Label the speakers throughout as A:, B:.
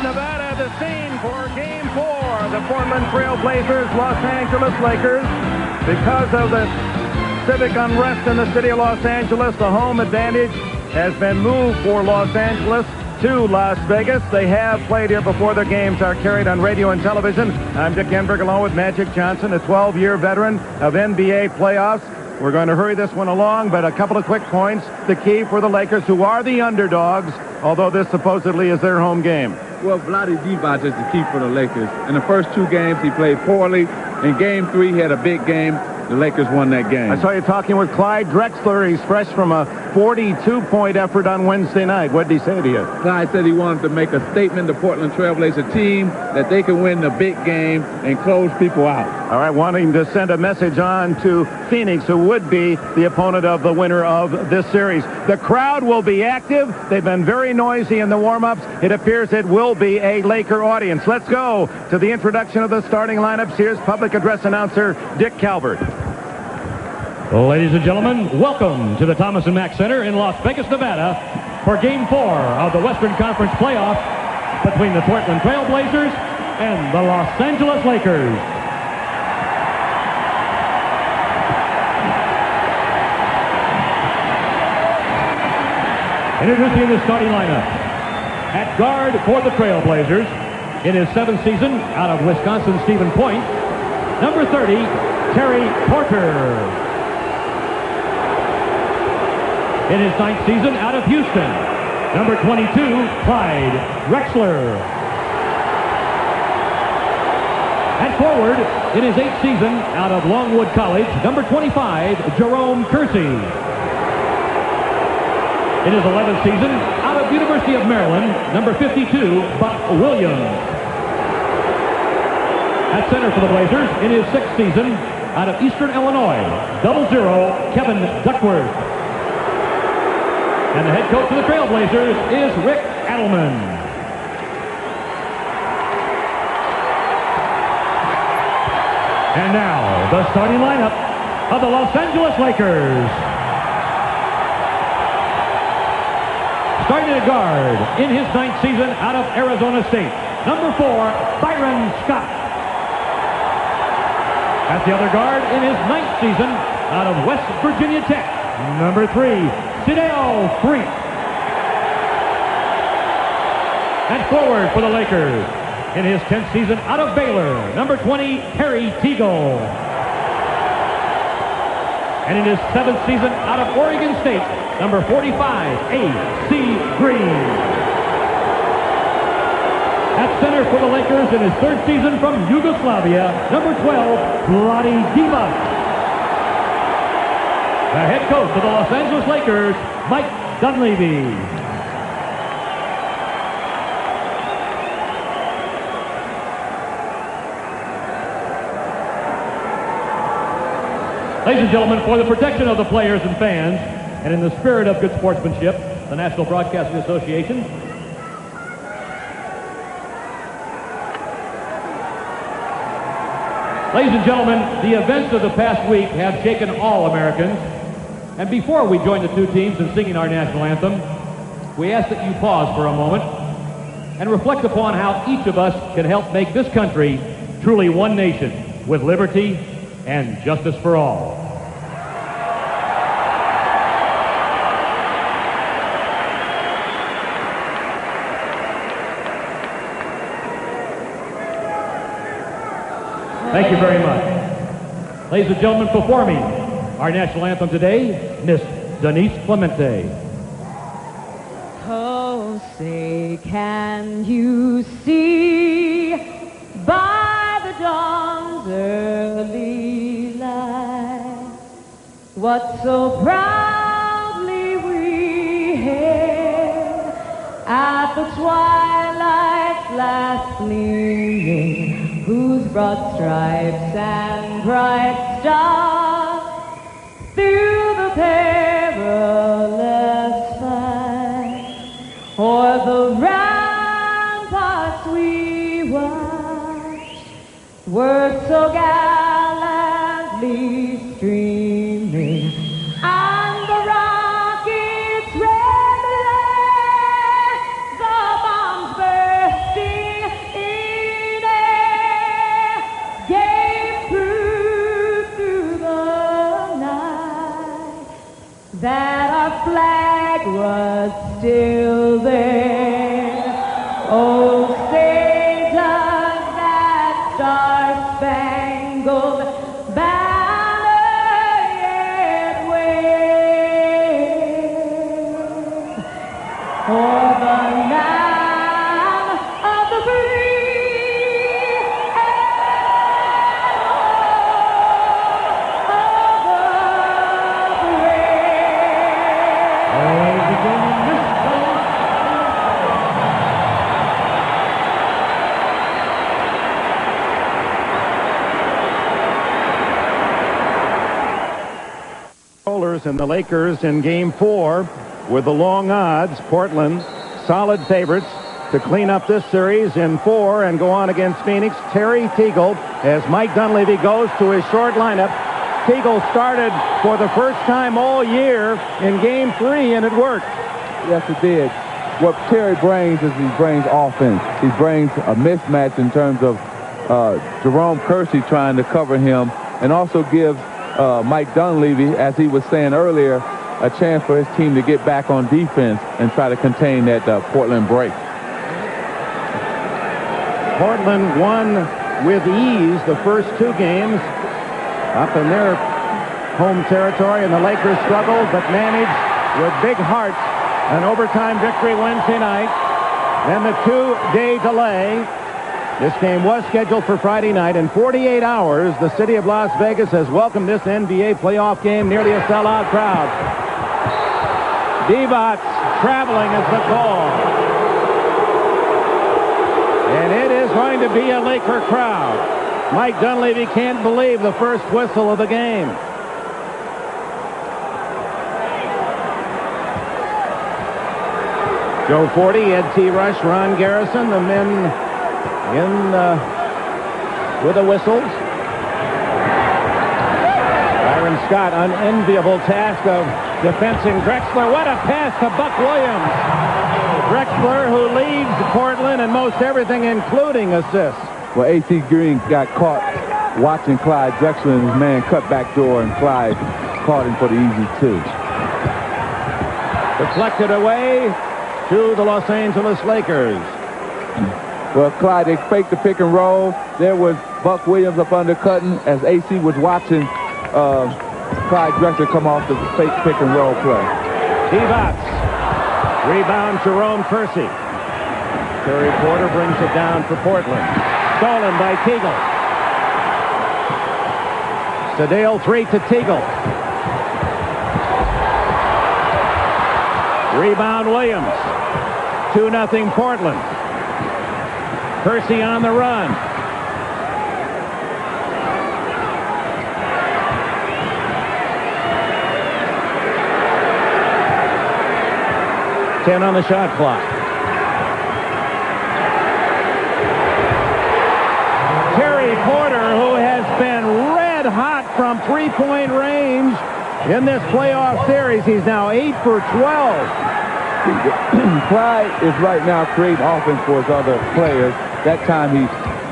A: Nevada, the scene for Game 4. The Portland Trail Blazers, Los Angeles Lakers. Because of the civic unrest in the city of Los Angeles, the home advantage has been moved for Los Angeles to Las Vegas. They have played here before. Their games are carried on radio and television. I'm Dick Enberg along with Magic Johnson, a 12-year veteran of NBA playoffs. We're going to hurry this one along, but a couple of quick points. The key for the Lakers, who are the underdogs, although this supposedly is their home game.
B: Well, Vlade Divac is the key for the Lakers. In the first two games, he played poorly. In Game 3, he had a big game. The Lakers won that game.
A: I saw you talking with Clyde Drexler. He's fresh from a 42-point effort on Wednesday night. What did he say to you?
B: Clyde said he wanted to make a statement to Portland Trailblazer team that they can win the big game and close people out.
A: All right, wanting to send a message on to Phoenix, who would be the opponent of the winner of this series. The crowd will be active. They've been very noisy in the warm-ups. It appears it will be a Laker audience. Let's go to the introduction of the starting lineups. Here's public address announcer Dick Calvert.
C: Ladies and gentlemen, welcome to the Thomas & Mack Center in Las Vegas, Nevada for Game 4 of the Western Conference playoff between the Portland Trail Blazers and the Los Angeles Lakers. Introducing the starting lineup. At guard for the Trail Blazers, in his 7th season out of Wisconsin, Stephen Point, number 30, Terry Porter. In his 9th season out of Houston, number 22, Clyde Drexler. At forward, in his 8th season out of Longwood College, number 25, Jerome Kersey. In his 11th season out of University of Maryland, number 52, Buck Williams. At center for the Blazers, in his 6th season out of Eastern Illinois, 00, Kevin Duckworth. And the head coach of the Trailblazers is Rick Adelman. And now, the starting lineup of the Los Angeles Lakers. Starting at guard in his 9th season out of Arizona State, number 4, Byron Scott. At the other guard in his 9th season out of West Virginia Tech, number 3, Sedale Threatt. And forward for the Lakers, in his 10th season out of Baylor, number 20, Harry Teagle. And in his 7th season out of Oregon State, number 45, A.C. Green. At center for the Lakers in his 3rd season from Yugoslavia, number 12, Vlade Divac. The head coach of the Los Angeles Lakers, Mike Dunleavy. Ladies and gentlemen, for the protection of the players and fans, and in the spirit of good sportsmanship, the National Broadcasting Association Ladies and gentlemen, the events of the past week have shaken all Americans. And before we join the two teams in singing our national anthem, we ask that you pause for a moment and reflect upon how each of us can help make this country truly one nation with liberty and justice for all. Thank you very much. Ladies and gentlemen, performing our national anthem today, Miss Denise Clemente.
D: Oh, say, can you see by the dawn's early light what so proudly we hailed at the twilight's last gleaming, whose broad stripes and bright stars through the perilous fight o'er the ramparts we watched were so gallantly streaming, and the rockets red blaze, the bombs bursting there. Oh, say does that star-spangled banner yet wave for the land of the free and home of the
A: And the Lakers in Game 4 with the long odds. Portland, solid favorites to clean up this series in 4 and go on against Phoenix. Terry Teagle as Mike Dunleavy goes to his short lineup. Teagle started for the first time all year in Game 3, and it worked.
B: Yes, it did. What Terry brings is he brings offense. He brings a mismatch in terms of Jerome Kersey trying to cover him, and also gives Mike Dunleavy, as he was saying earlier, a chance for his team to get back on defense and try to contain that Portland break.
A: Portland won with ease the first 2 games up in their home territory, and the Lakers struggled but managed with big hearts an overtime victory Wednesday night. Then the 2-day delay. This game was scheduled for Friday night. In 48 hours, the city of Las Vegas has welcomed this NBA playoff game, nearly a sellout crowd. Divac traveling is the call. And it is going to be a Laker crowd. Mike Dunleavy can't believe the first whistle of the game. Joe Forty, Ed T. Rush, Ron Garrison, the men with the whistles. Byron Scott, unenviable task of defensing Drexler. What a pass to Buck Williams. Drexler, who leads Portland in most everything, including assists.
B: Well, A.C. Green got caught watching Clyde Drexler and his man cut back door, and Clyde caught him for the easy 2.
A: Deflected away to the Los Angeles Lakers.
B: Well, Clyde, they faked the pick and roll. There was Buck Williams up undercutting as AC was watching Clyde Drexler come off the fake pick and roll play.
A: Divac. Rebound, Jerome Kersey. Terry Porter brings it down for Portland. Stolen by Teagle. Sedale Threatt to Teagle. Rebound, Williams. 2-0 Portland. Kersey on the run. Ten on the shot clock. Terry Porter, who has been red hot from three-point range in this playoff series. He's now 8 for 12.
B: Clyde is right now creating offense for his other players. That time he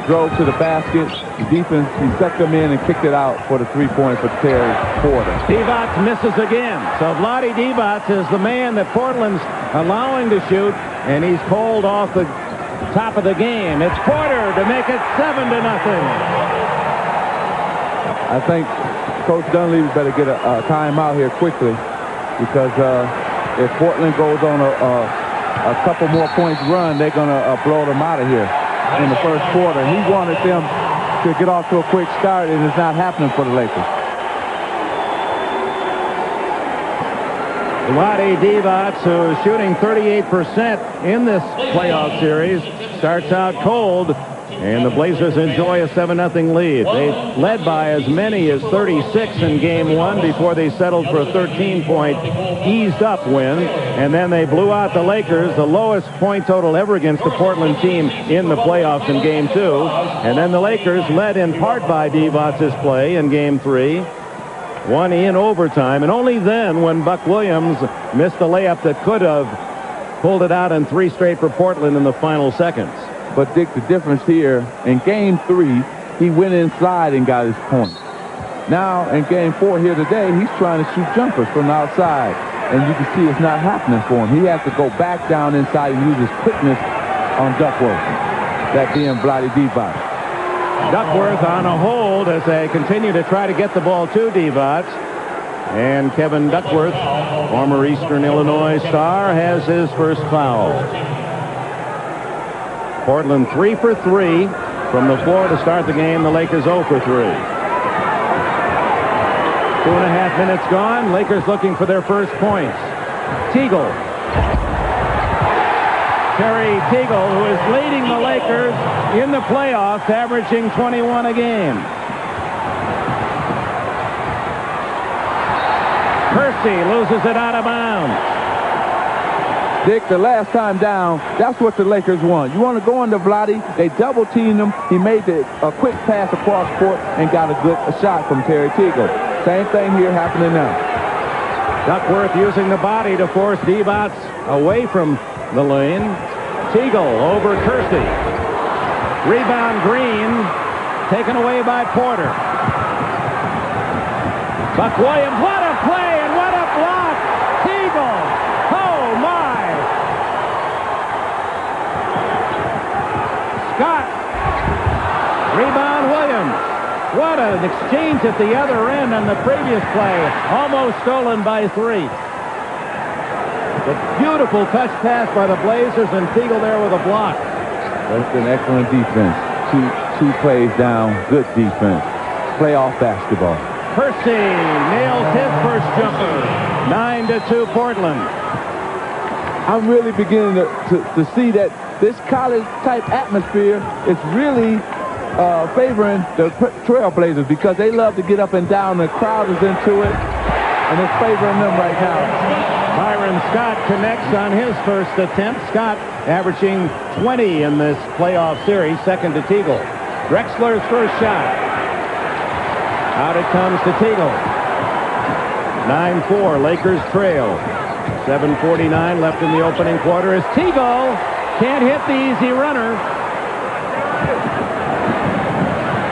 B: drove to the basket. The defense, he sucked them in and kicked it out for the 3-point for Terry Porter.
A: Divac misses again. So Vlade Divac is the man that Portland's allowing to shoot, and he's called off the top of the game. It's Porter to make it 7-0.
B: I think Coach Dunleavy better get a timeout here quickly, because if Portland goes on a couple more points run, they're going to blow them out of here in the first quarter. He wanted them to get off to a quick start, and it's not happening for the Lakers.
A: Vlade Divac, who is shooting 38% in this playoff series, starts out cold, and the Blazers enjoy a 7-0 lead. They led by as many as 36 in Game 1 before they settled for a 13-point eased-up win, and then they blew out the Lakers, the lowest point total ever against the Portland team in the playoffs in Game 2. And then the Lakers, led in part by Divac's play in Game 3, won in overtime, and only then, when Buck Williams missed the layup that could have pulled it out in 3 straight for Portland in the final seconds.
B: But, Dick, the difference here, in Game 3, he went inside and got his point. Now, in Game 4 here today, he's trying to shoot jumpers from the outside. and you can see it's not happening for him. He has to go back down inside and use his quickness on Duckworth, that being Vlade Divac.
A: Duckworth on a hold as they continue to try to get the ball to Divac. And Kevin Duckworth, former Eastern Illinois star, has his first foul. Portland 3 for 3 from the floor to start the game. The Lakers 0 for 3. 2.5 minutes gone. Lakers looking for their first points. Teagle. Terry Teagle, who is leading the Lakers in the playoffs, averaging 21 a game. Kersey loses it out of bounds.
B: Dick, the last time down, that's what the Lakers want. You want to go into Vlade, they double-teamed him. He made a quick pass across court and got a shot from Terry Teagle. Same thing here happening now.
A: Duckworth using the body to force Divac away from the lane. Teagle over Kersey. Rebound Green, taken away by Porter. Buck Williams, what a play and what a block! Teagle, oh my! Scott, rebound Williams. What an exchange at the other end on the previous play. Almost stolen by 3. The beautiful touch pass by the Blazers, and Teagle there with a block.
B: That's an excellent defense. Two plays down, good defense. Playoff basketball.
A: Kersey nails his first jumper. 9-2 Portland.
B: I'm really beginning to see that this college-type atmosphere is really favoring the Trailblazers because they love to get up and down. The crowd is into it, and it's favoring them right now.
A: Byron Scott connects on his first attempt. Scott averaging 20 in this playoff series, second to Teagle. Drexler's first shot. Out it comes to Teagle. 9-4, Lakers trail. 7:49 left in the opening quarter as Teagle can't hit the easy runner.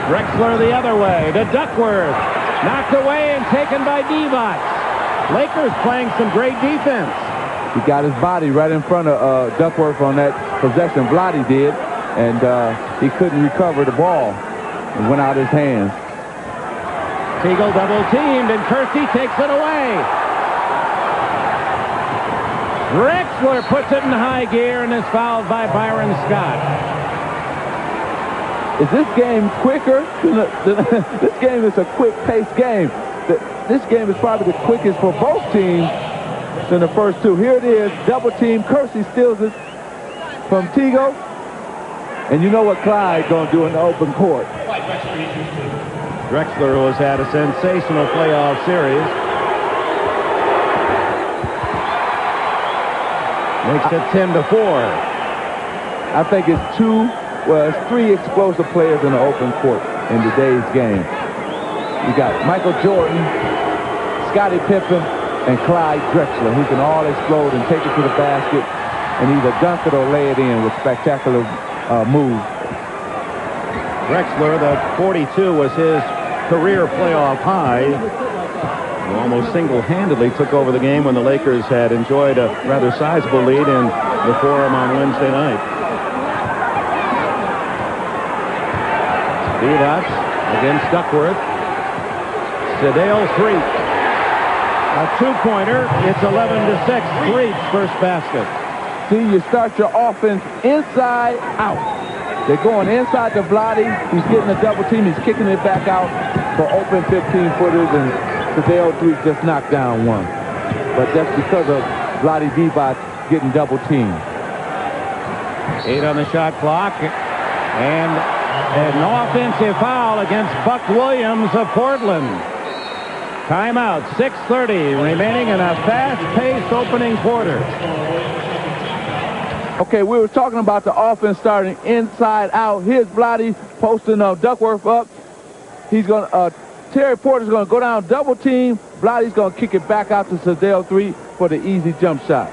A: Drexler the other way to Duckworth. Knocked away and taken by Divac. Lakers playing some great defense.
B: He got his body right in front of Duckworth on that possession. Vlade did, and he couldn't recover the ball. It went out of his hands.
A: Teagle double teamed and Kersey takes it away. Drexler puts it in high gear and is fouled by Byron Scott.
B: Is this game quicker? This game is a quick-paced game. This game is probably the quickest for both teams than the first two. Here it is, double team. Kersey steals it from Teagle. And you know what Clyde going to do in the open court.
A: Drexler, who has had a sensational playoff series, makes it 10-4.
B: I think it's 3 explosive players in the open court in today's game. You got Michael Jordan, Scottie Pippen, and Clyde Drexler, who can all explode and take it to the basket and either dunk it or lay it in with spectacular moves.
A: Drexler, the 42 was his career playoff high. He almost single-handedly took over the game when the Lakers had enjoyed a rather sizable lead in the Forum on Wednesday night. Divac against Duckworth. Sedale Threatt. A two-pointer. It's 11-6. Threatt's first basket.
B: See, you start your offense inside out. They're going inside to Vlade. He's getting a double team. He's kicking it back out for open 15-footers, and Sedale Threatt just knocked down one. But that's because of Vlade Divac getting double teamed.
A: 8 on the shot clock. And an offensive foul against Buck Williams of Portland. Timeout, 6:30 remaining in a fast-paced opening quarter.
B: Okay, we were talking about the offense starting inside out. Here's Vlade posting Duckworth up. He's going to, Terry Porter's going to go down double team. Vlade's going to kick it back out to Sedale Threatt for the easy jump shot.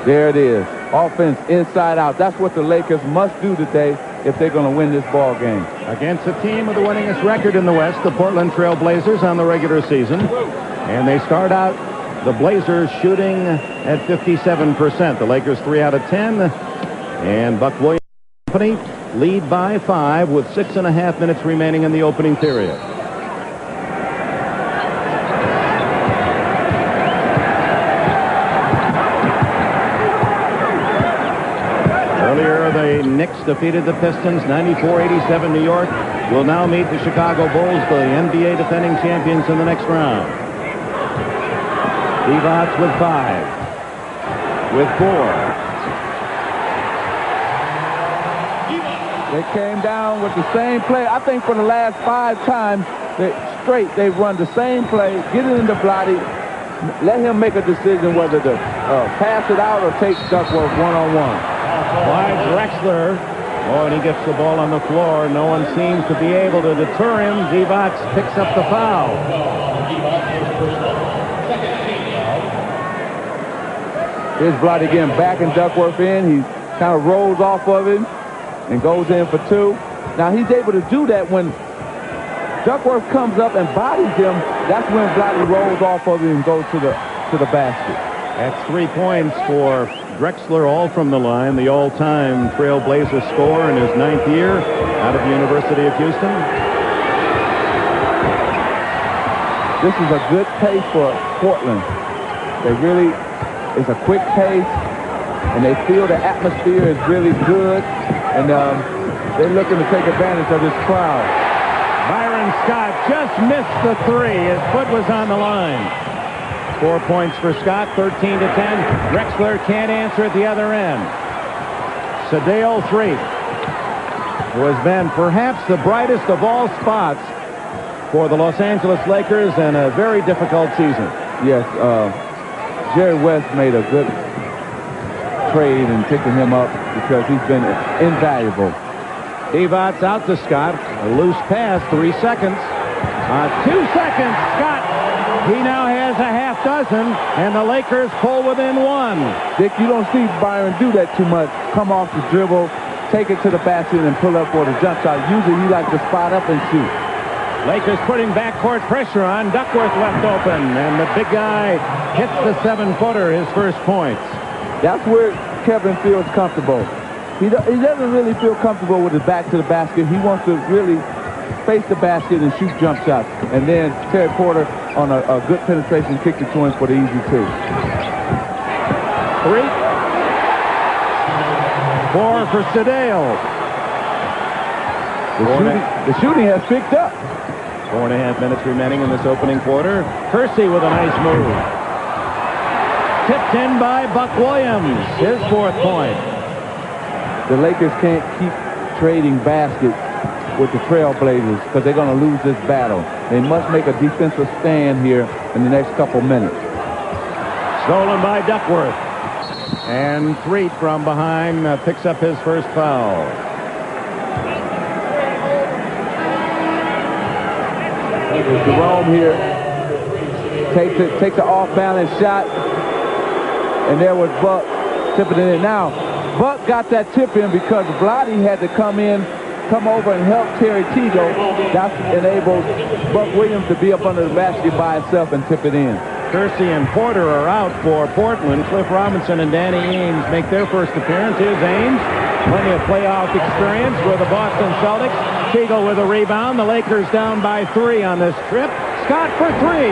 B: There it is. Offense inside out. That's what the Lakers must do today if they're going to win this ball game.
A: Against a team with the winningest record in the West, the Portland Trail Blazers on the regular season. And they start out, the Blazers shooting at 57%. The Lakers 3 out of 10. And Buck Williams Company lead by 5 with 6.5 minutes remaining in the opening period. Earlier, the Knicks defeated the Pistons 94-87. New York will now meet the Chicago Bulls, the NBA defending champions, in the next round. Divac with 5. With 4.
B: They came down with the same play. I think for the last 5 times straight, they've run the same play, get it into Vlade, let him make a decision whether to pass it out or take Duckworth one-on-one.
A: Clyde Drexler. Oh, and he gets the ball on the floor. No one seems to be able to deter him. Divac picks up the foul.
B: Here's Vlade again, backing Duckworth in. He kind of rolls off of him and goes in for 2. Now he's able to do that when Duckworth comes up and bodies him. That's when Vlade rolls off of him and goes to the basket.
A: That's 3 points for Drexler, all from the line, the all-time Trailblazer scorer in his 9th year out of the University of Houston.
B: This is a good pace for Portland. It's a quick pace, and they feel the atmosphere is really good, and they're looking to take advantage of this crowd.
A: Byron Scott just missed the 3. His foot was on the line. 4 points for Scott, 13-10. Drexler can't answer at the other end. Sedale Threatt, who has been perhaps the brightest of all spots for the Los Angeles Lakers in a very difficult season.
B: Yes, Jerry West made a good trade in picking him up because he's been invaluable.
A: Divac out to Scott. A loose pass, 3 seconds. 2 seconds, Scott. He now has a half dozen, and the Lakers pull within 1.
B: Dick, you don't see Byron do that too much. Come off the dribble, take it to the basket, and pull up for the jump shot. Usually he likes to spot up and shoot.
A: Lakers putting backcourt pressure on. Duckworth left open, and the big guy hits the 7-footer, his first points.
B: That's where Kevin feels comfortable. He doesn't really feel comfortable with his back to the basket. He wants to really face the basket and shoot jump shots. And then Terry Porter on a good penetration kicked it to him for the easy 2.
A: 3. 4 for Sedale.
B: The shooting has picked up.
A: 4.5 minutes remaining in this opening quarter. Kersey with a nice move. Tipped in by Buck Williams, his 4th point.
B: The Lakers can't keep trading baskets with the Trailblazers because they're going to lose this battle. They must make a defensive stand here in the next couple minutes.
A: Stolen by Duckworth. And Threatt from behind picks up his first foul.
B: Jerome here takes an off-balance shot, and there was Buck tipping it in. Now, Buck got that tip in because Vlade had to come over and help Terry Teagle. That enabled Buck Williams to be up under the basket by himself and tip it in.
A: Kersey and Porter are out for Portland. Cliff Robinson and Danny Ainge make their first appearance. Here's Ainge. Plenty of playoff experience with the Boston Celtics. Teagle with a rebound. The Lakers down by 3 on this trip. Scott for 3.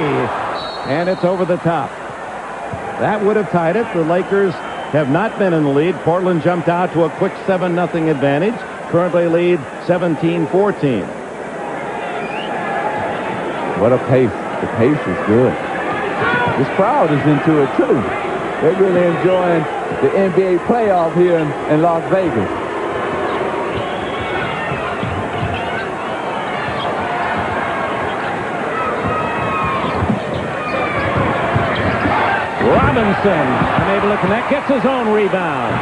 A: And it's over the top. That would have tied it. The Lakers have not been in the lead. Portland jumped out to a quick 7-0 advantage. Currently lead 17-14.
B: What a pace. The pace is good. This crowd is into it, too. They're really enjoying the NBA playoff here in Las Vegas.
A: Robinson, unable to connect, gets his own rebound.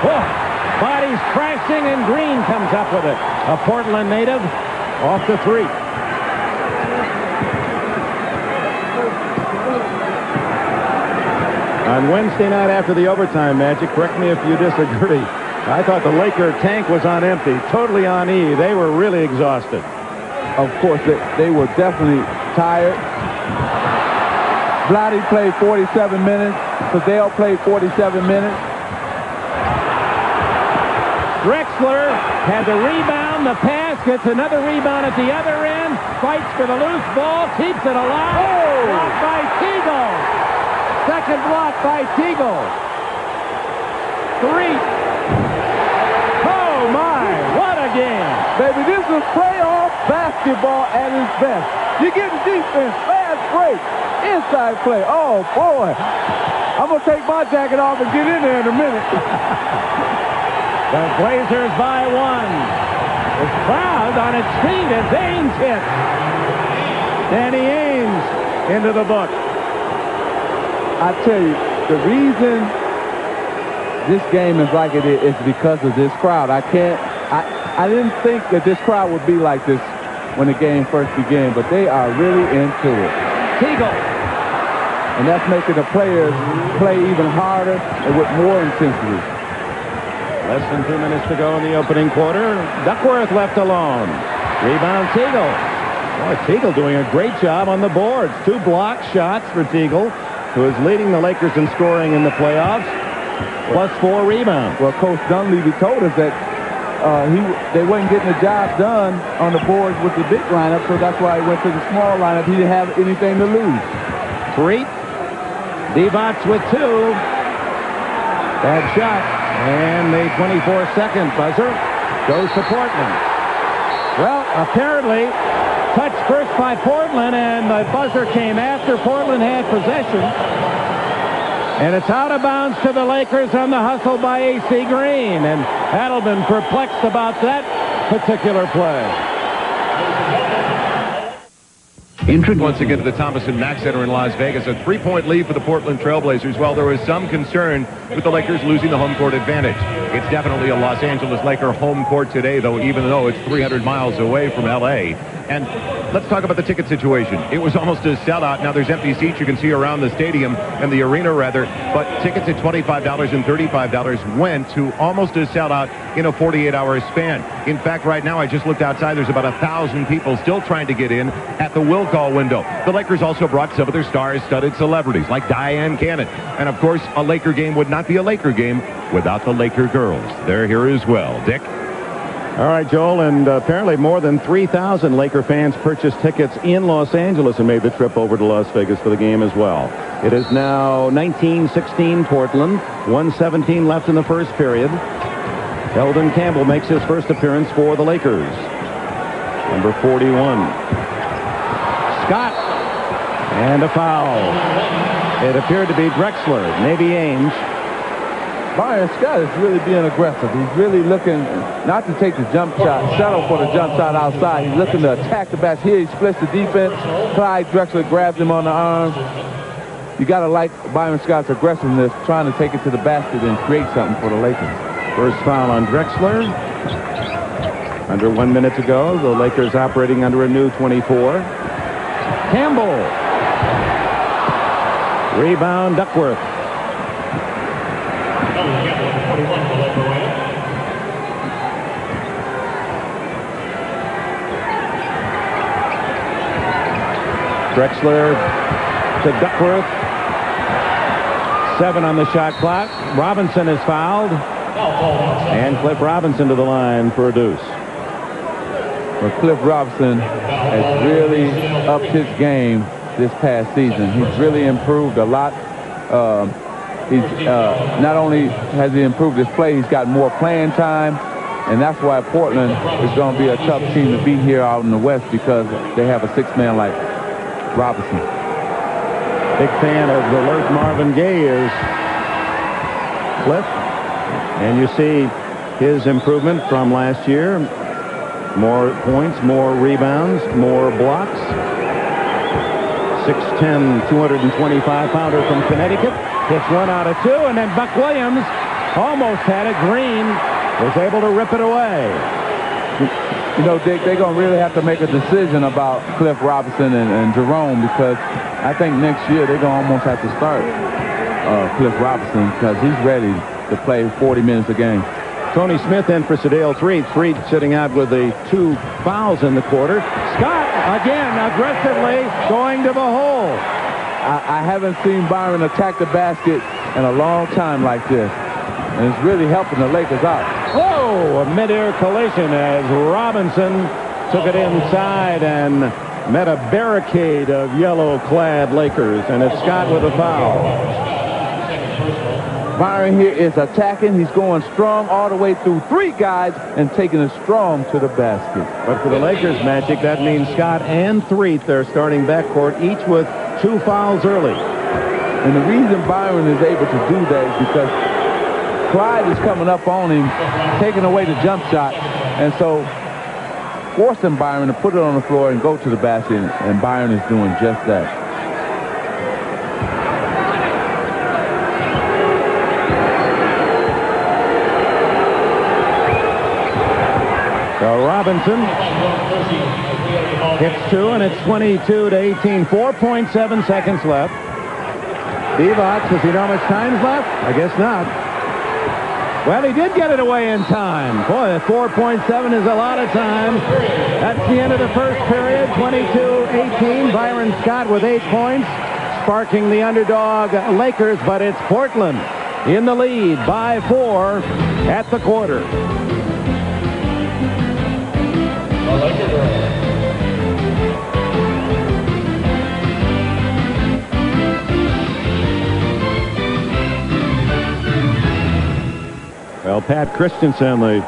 A: Oh, bodies crashing, and Green comes up with it. A Portland native off the 3. On Wednesday night after the overtime, Magic, correct me if you disagree, I thought the Laker tank was on empty, totally on E. They were really exhausted.
B: Of course, they were definitely tired. Vlade played 47 minutes. Sedale played 47 minutes.
A: Drexler had the rebound, the pass, gets another rebound at the other end, fights for the loose ball, keeps it alive. Oh! Blocked by Teagle. Second block by Teagle. 3. Oh my, what a game.
B: Baby, this is playoff basketball at its best. You're getting defense, fast break, inside play. Oh boy. I'm going to take my jacket off and get in there in a minute.
A: The Blazers by 1. The crowd on its feet as Ainge hits. Danny Ainge into the book.
B: I tell you, the reason this game is like it is because of this crowd. I didn't think that this crowd would be like this when the game first began, but they are really into it.
A: Teagle.
B: And that's making the players play even harder and with more intensity.
A: Less than 2 minutes to go in the opening quarter. Duckworth left alone. Rebound Teagle. Boy, Teagle doing a great job on the boards. 2 block shots for Teagle, who is leading the Lakers in scoring in the playoffs, plus 4 rebounds.
B: Well, Coach Dunleavy told us that they wasn't getting the job done on the boards with the big lineup, so that's why he went to the small lineup. He didn't have anything to lose.
A: 3. Divac with 2. Bad shot. And the 24-second buzzer goes to Portland. Well, apparently, touched first by Portland, and the buzzer came after Portland had possession. And it's out of bounds to the Lakers on the hustle by A.C. Green. And Adelman perplexed about that particular play.
E: Once again to the Thomas and Mack Center in Las Vegas, a 3-point lead for the Portland Trailblazers. Well, there was some concern with the Lakers losing the home court advantage. It's definitely a Los Angeles Laker home court today, though, even though it's 300 miles away from L.A. And let's talk about the ticket situation. It was almost a sellout. Now there's empty seats you can see around the stadium and the arena, rather, but tickets at $25 and $35 went to almost a sellout in a 48-hour span. In fact, right now, I just looked outside. There's about 1,000 people still trying to get in at the will call window. The Lakers also brought some of their star-studded celebrities like Diane Cannon. And, of course, a Laker game would not be a Laker game without the Laker girls. They're here as well. Dick?
A: All right, Joel, and apparently more than 3,000 Laker fans purchased tickets in Los Angeles and made the trip over to Las Vegas for the game as well. It is now 19-16 Portland, 1:17 left in the first period. Elden Campbell makes his first appearance for the Lakers. Number 41. Scott. And a foul. It appeared to be Drexler, maybe Ainge.
B: Byron Scott is really being aggressive. He's really looking not to take the jump shot, settle for the jump shot outside. He's looking to attack the basket. Here he splits the defense. Clyde Drexler grabs him on the arm. You got to like Byron Scott's aggressiveness, trying to take it to the basket and create something for the Lakers.
A: First foul on Drexler. Under 1 minute to go. The Lakers operating under a new 24. Campbell. Rebound, Duckworth. Drexler to Duckworth. 7 on the shot clock. Robinson is fouled. And Cliff Robinson to the line for a deuce.
B: Well, Cliff Robinson has really upped his game this past season. He's really improved a lot. Not only has he improved his play, he's got more playing time. And that's why Portland is going to be a tough team to beat here out in the West, because they have a 6-man like Robinson.
A: Big fan of the alert Marvin Gaye is Cliff. And you see his improvement from last year. More points, more rebounds, more blocks. 6'10", 225-pounder from Connecticut. Hits 1 out of 2, and then Buck Williams almost had it. Green was able to rip it away.
B: You know, Dick, they're going to really have to make a decision about Cliff Robinson and Jerome, because I think next year they're going to almost have to start Cliff Robinson, because he's ready to play 40 minutes a game.
A: So Tony Smith in for Sedale Threatt. Threatt sitting out with the 2 fouls in the quarter. Scott again aggressively going to the hole.
B: I haven't seen Byron attack the basket in a long time like this. And it's really helping the Lakers out.
A: Oh, a mid-air collision as Robinson took it inside and met a barricade of yellow-clad Lakers. And it's Scott with a foul.
B: Byron here is attacking. He's going strong all the way through 3 guys and taking it strong to the basket.
A: But for the Lakers, Magic, that means Scott and Threatt, their starting backcourt, each with 2 fouls early.
B: And the reason Byron is able to do that is because Clyde is coming up on him, taking away the jump shot, and so forcing Byron to put it on the floor and go to the basket, and Byron is doing just that.
A: So Robinson hits 2, and it's 22-18. 4.7 seconds left. Divac, does he know how much time's left? I guess not. Well, he did get it away in time. Boy, 4.7 is a lot of time. That's the end of the first period. 22-18. Byron Scott with 8 points, sparking the underdog Lakers, but it's Portland in the lead by 4 at the quarter. Well, Pat Christensen, the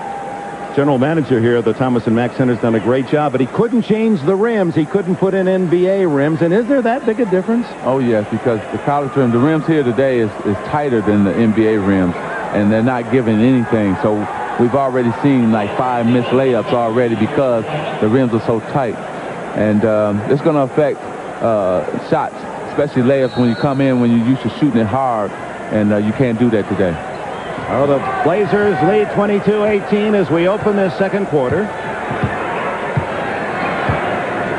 A: general manager here at the Thomas & Mack Center, has done a great job, but he couldn't change the rims. He couldn't put in NBA rims. And is there that big a difference?
B: Oh, yes, because the college rim, the rims here today is tighter than the NBA rims, and they're not giving anything. So we've already seen like 5 missed layups already because the rims are so tight. And it's going to affect shots, especially layups when you come in when you're used to shooting it hard, and you can't do that today.
A: Oh, the Blazers lead 22-18 as we open this second quarter.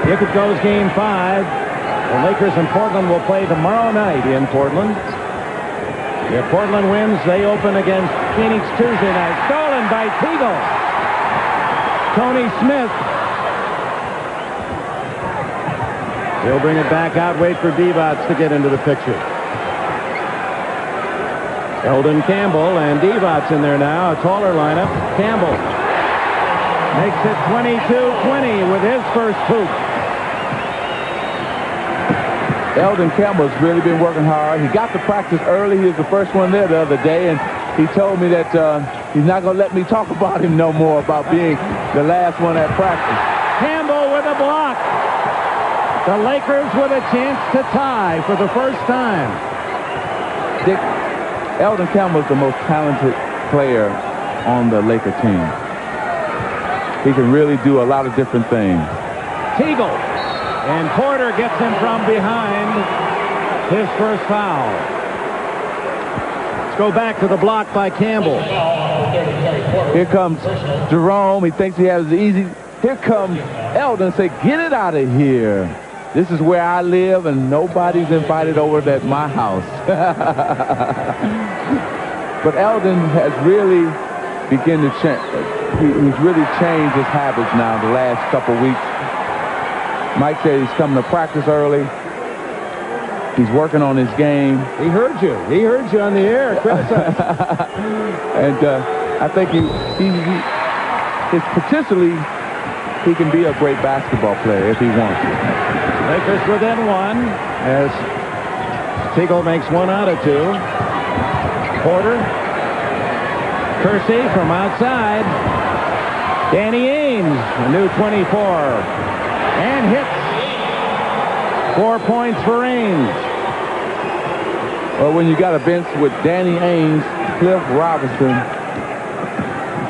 A: If it goes game 5, the Lakers and Portland will play tomorrow night in Portland. If Portland wins, they open against Phoenix Tuesday night. Stolen by Teagle. Tony Smith. He'll bring it back out, wait for Divac to get into the picture. Elden Campbell and Divac in there now, a taller lineup. Campbell makes it 22-20 with his first hoop.
B: Elden Campbell's really been working hard. He got to practice early. He was the first one there the other day, and he told me that he's not going to let me talk about him no more, about being the last one at practice.
A: Campbell with a block. The Lakers with a chance to tie for the first time.
B: Dick, Elden Campbell is the most talented player on the Laker team. He can really do a lot of different things.
A: Teagle. And Porter gets him from behind. His first foul. Let's go back to the block by Campbell.
B: Here comes Jerome. He thinks he has it easy. Here comes Elden. Say, get it out of here. This is where I live, and nobody's invited over at my house. But Elden has really begun to change. He's really changed his habits now the last couple weeks. Mike said he's coming to practice early. He's working on his game.
A: He heard you. He heard you on the air. Criticize.
B: And I think potentially he can be a great basketball player if he wants to.
A: Lakers within 1 as Teagle makes 1 out of 2. Porter. Kersey from outside. Danny Ainge, a new 24. And hits. 4 points for Ainge.
B: Well, when you got a bench with Danny Ainge, Cliff Robinson,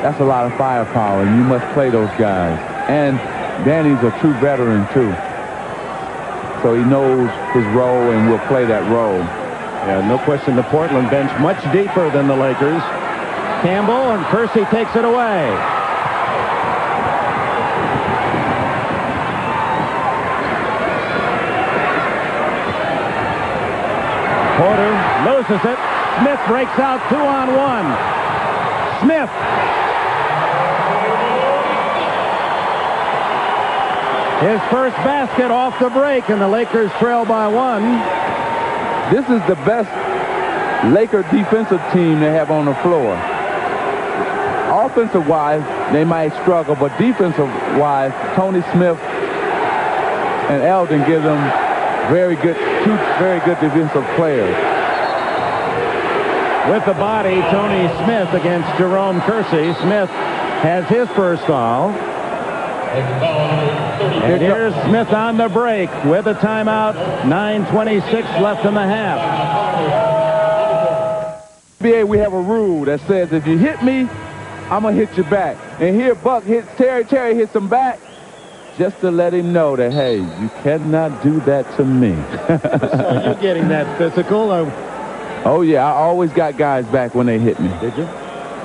B: that's a lot of firepower, and you must play those guys. And Danny's a true veteran, too. So he knows his role and will play that role.
A: Yeah, no question the Portland bench much deeper than the Lakers. Campbell, and Kersey takes it away. Porter loses it. Smith breaks out 2-on-1. Smith His first basket off the break, and the Lakers trail by 1.
B: This is the best Laker defensive team they have on the floor. Offensive-wise, they might struggle, but defensive-wise, Tony Smith and Elden give them two very good defensive players.
A: With the body, Tony Smith against Jerome Kersey. Smith has his first foul. And here's Smith on the break with a timeout. 9:26 left in the half.
B: NBA, we have a rule that says if you hit me, I'm going to hit you back. And here Buck hits Terry. Terry hits him back just to let him know that, hey, you cannot do that to me.
A: So you're getting that physical?
B: Oh, yeah. I always got guys back when they hit me.
A: Did you?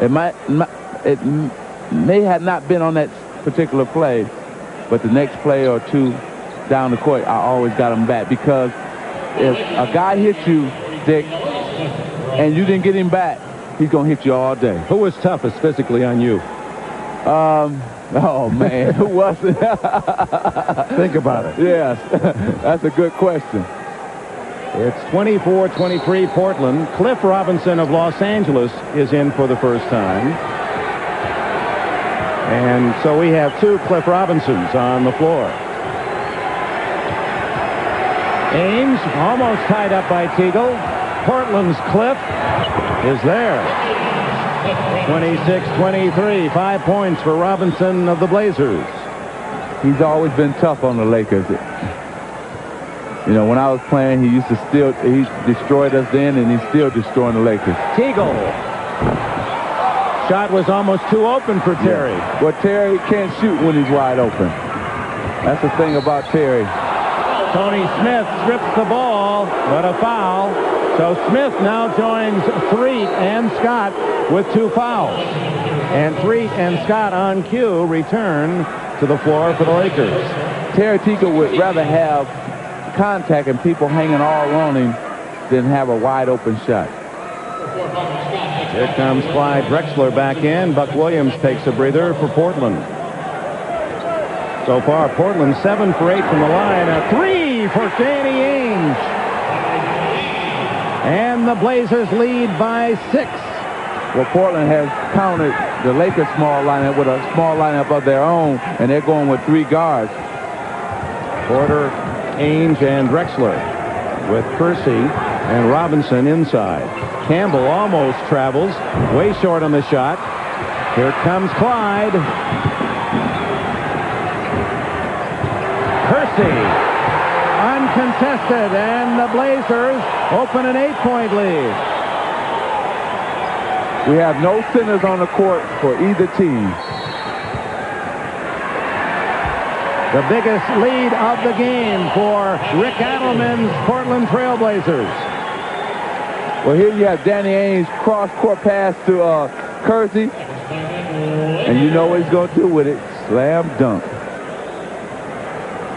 B: It may have not been on that particular play, but the next play or two down the court, I always got them back, because if a guy hits you, Dick, and you didn't get him back, he's going to hit you all day.
A: Who was toughest physically on you?
B: Oh, man, who wasn't?
A: Think about it.
B: Yes, that's a good question.
A: It's 24-23 Portland. Cliff Robinson of Los Angeles is in for the first time. And so we have 2 Cliff Robinsons on the floor. Ames almost tied up by Teagle. Portland's Cliff is there. 26-23, 5 points for Robinson of the Blazers.
B: He's always been tough on the Lakers. You know, when I was playing, he destroyed us then, and he's still destroying the Lakers.
A: Teagle. Shot was almost too open for Terry.
B: Yeah. Well, Terry can't shoot when he's wide open. That's the thing about Terry.
A: Tony Smith strips the ball, but a foul. So Smith now joins Threatt and Scott with 2 fouls. And Threatt and Scott on cue return to the floor for the Lakers.
B: Terry Teagle would rather have contact and people hanging all on him than have a wide open shot.
A: Here comes Clyde Drexler back in. Buck Williams takes a breather for Portland. So far, Portland 7 for 8 from the line. A 3 for Danny Ainge. And the Blazers lead by 6.
B: Well, Portland has countered the Lakers' small lineup with a small lineup of their own, and they're going with 3 guards.
A: Porter, Ainge, and Drexler with Kersey and Robinson inside. Campbell almost travels, way short on the shot. Here comes Clyde. Kersey, uncontested, and the Blazers open an 8-point lead.
B: We have no centers on the court for either team.
A: The biggest lead of the game for Rick Adelman's Portland Trailblazers.
B: Well, here you have Danny Ainge cross-court pass to Kersey. And you know what he's going to do with it. Slam dunk.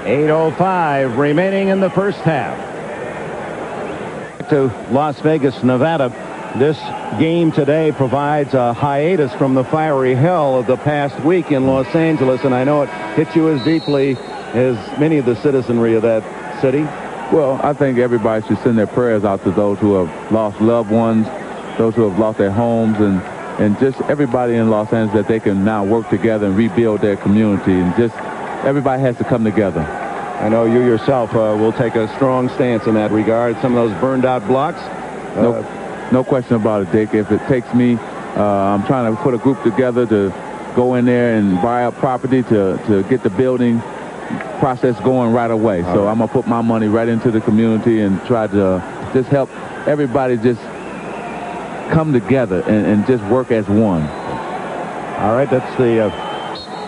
A: 8:05 remaining in the first half. To Las Vegas, Nevada. This game today provides a hiatus from the fiery hell of the past week in Los Angeles, and I know it hit you as deeply as many of the citizenry of that city.
B: Well, I think everybody should send their prayers out to those who have lost loved ones, those who have lost their homes, and just everybody in Los Angeles, that they can now work together and rebuild their community, and just everybody has to come together.
A: I know you yourself will take a strong stance in that regard. Some of those burned out blocks.
B: No question about it, Dick. If it takes me, I'm trying to put a group together to go in there and buy up property to get the building process going right away. So I'm going to put my money right into the community and try to just help everybody just come together and just work as one.
A: All right, that's the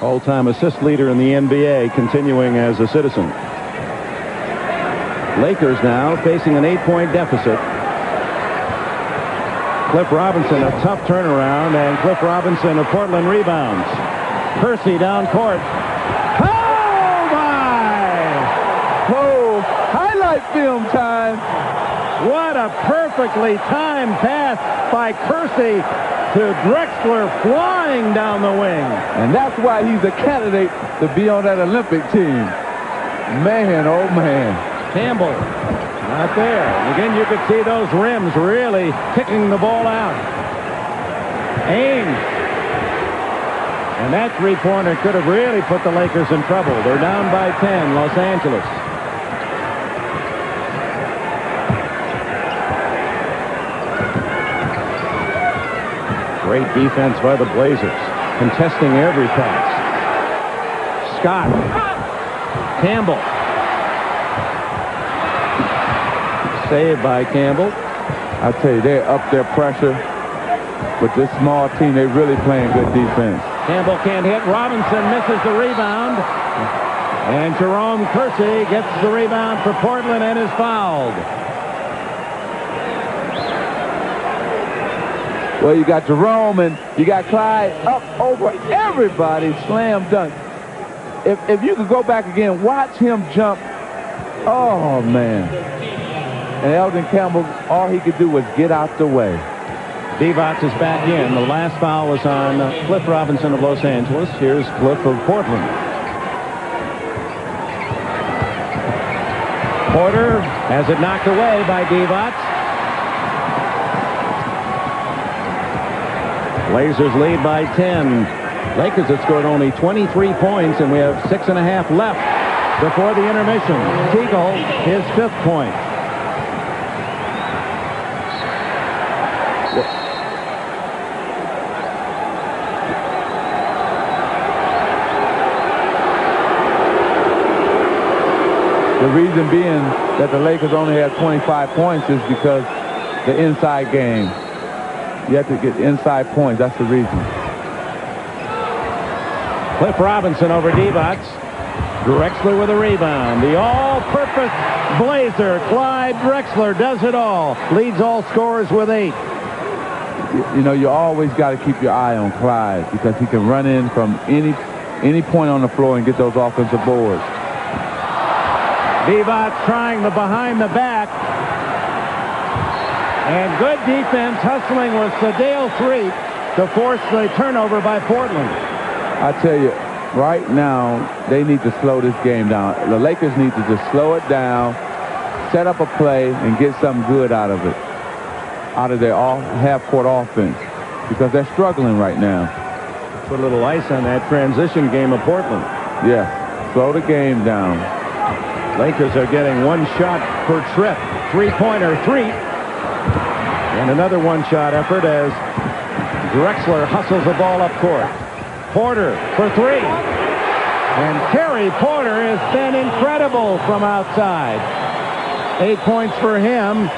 A: all-time assist leader in the NBA, continuing as a citizen. Lakers now facing an 8-point deficit. Cliff Robinson, a tough turnaround, and Cliff Robinson of Portland rebounds. Kersey down court. Oh, my!
B: Oh, highlight film time.
A: What a perfectly timed pass by Kersey to Drexler, flying down the wing.
B: And that's why he's a candidate to be on that Olympic team. Man, oh man.
A: Campbell, not there. Again, you could see those rims really kicking the ball out. Ames. And that three-pointer could have really put the Lakers in trouble. They're down by 10, Los Angeles. Great defense by the Blazers, contesting every pass. Scott. Campbell. Saved by Campbell.
B: I tell you, they're up their pressure. With this small team, they're really playing good defense.
A: Campbell can't hit. Robinson misses the rebound. And Jerome Kersey gets the rebound for Portland and is fouled.
B: Well, you got Jerome and you got Clyde up over everybody. Slam dunk. If you could go back again, watch him jump. Oh, man. And Elden Campbell, all he could do was get out the way.
A: Divac is back in. The last foul was on Cliff Robinson of Los Angeles. Here's Cliff of Portland. Porter has it knocked away by Divac. Blazers lead by 10. Lakers have scored only 23 points, and we have 6.5 left before the intermission. Teagle, his 5th point.
B: The reason being that the Lakers only had 25 points is because the inside game. You have to get inside points. That's the reason.
A: Cliff Robinson over Divac. Drexler with a rebound. The all-purpose Blazer, Clyde Drexler, does it all. Leads all scorers with 8.
B: You know, you always got to keep your eye on Clyde because he can run in from any point on the floor and get those offensive boards.
A: Divac trying the behind the back. And good defense hustling with Sedale Threatt to force the turnover by Portland.
B: I tell you, right now, they need to slow this game down. The Lakers need to just slow it down, set up a play, and get something good out of it, out of their half-court offense, because they're struggling right now.
A: Put a little ice on that transition game of Portland.
B: Yeah, slow the game down.
A: Lakers are getting one shot per trip. Three-pointer, Threatt. And another one-shot effort as Drexler hustles the ball up court. Porter for 3. And Terry Porter has been incredible from outside. 8 points for him.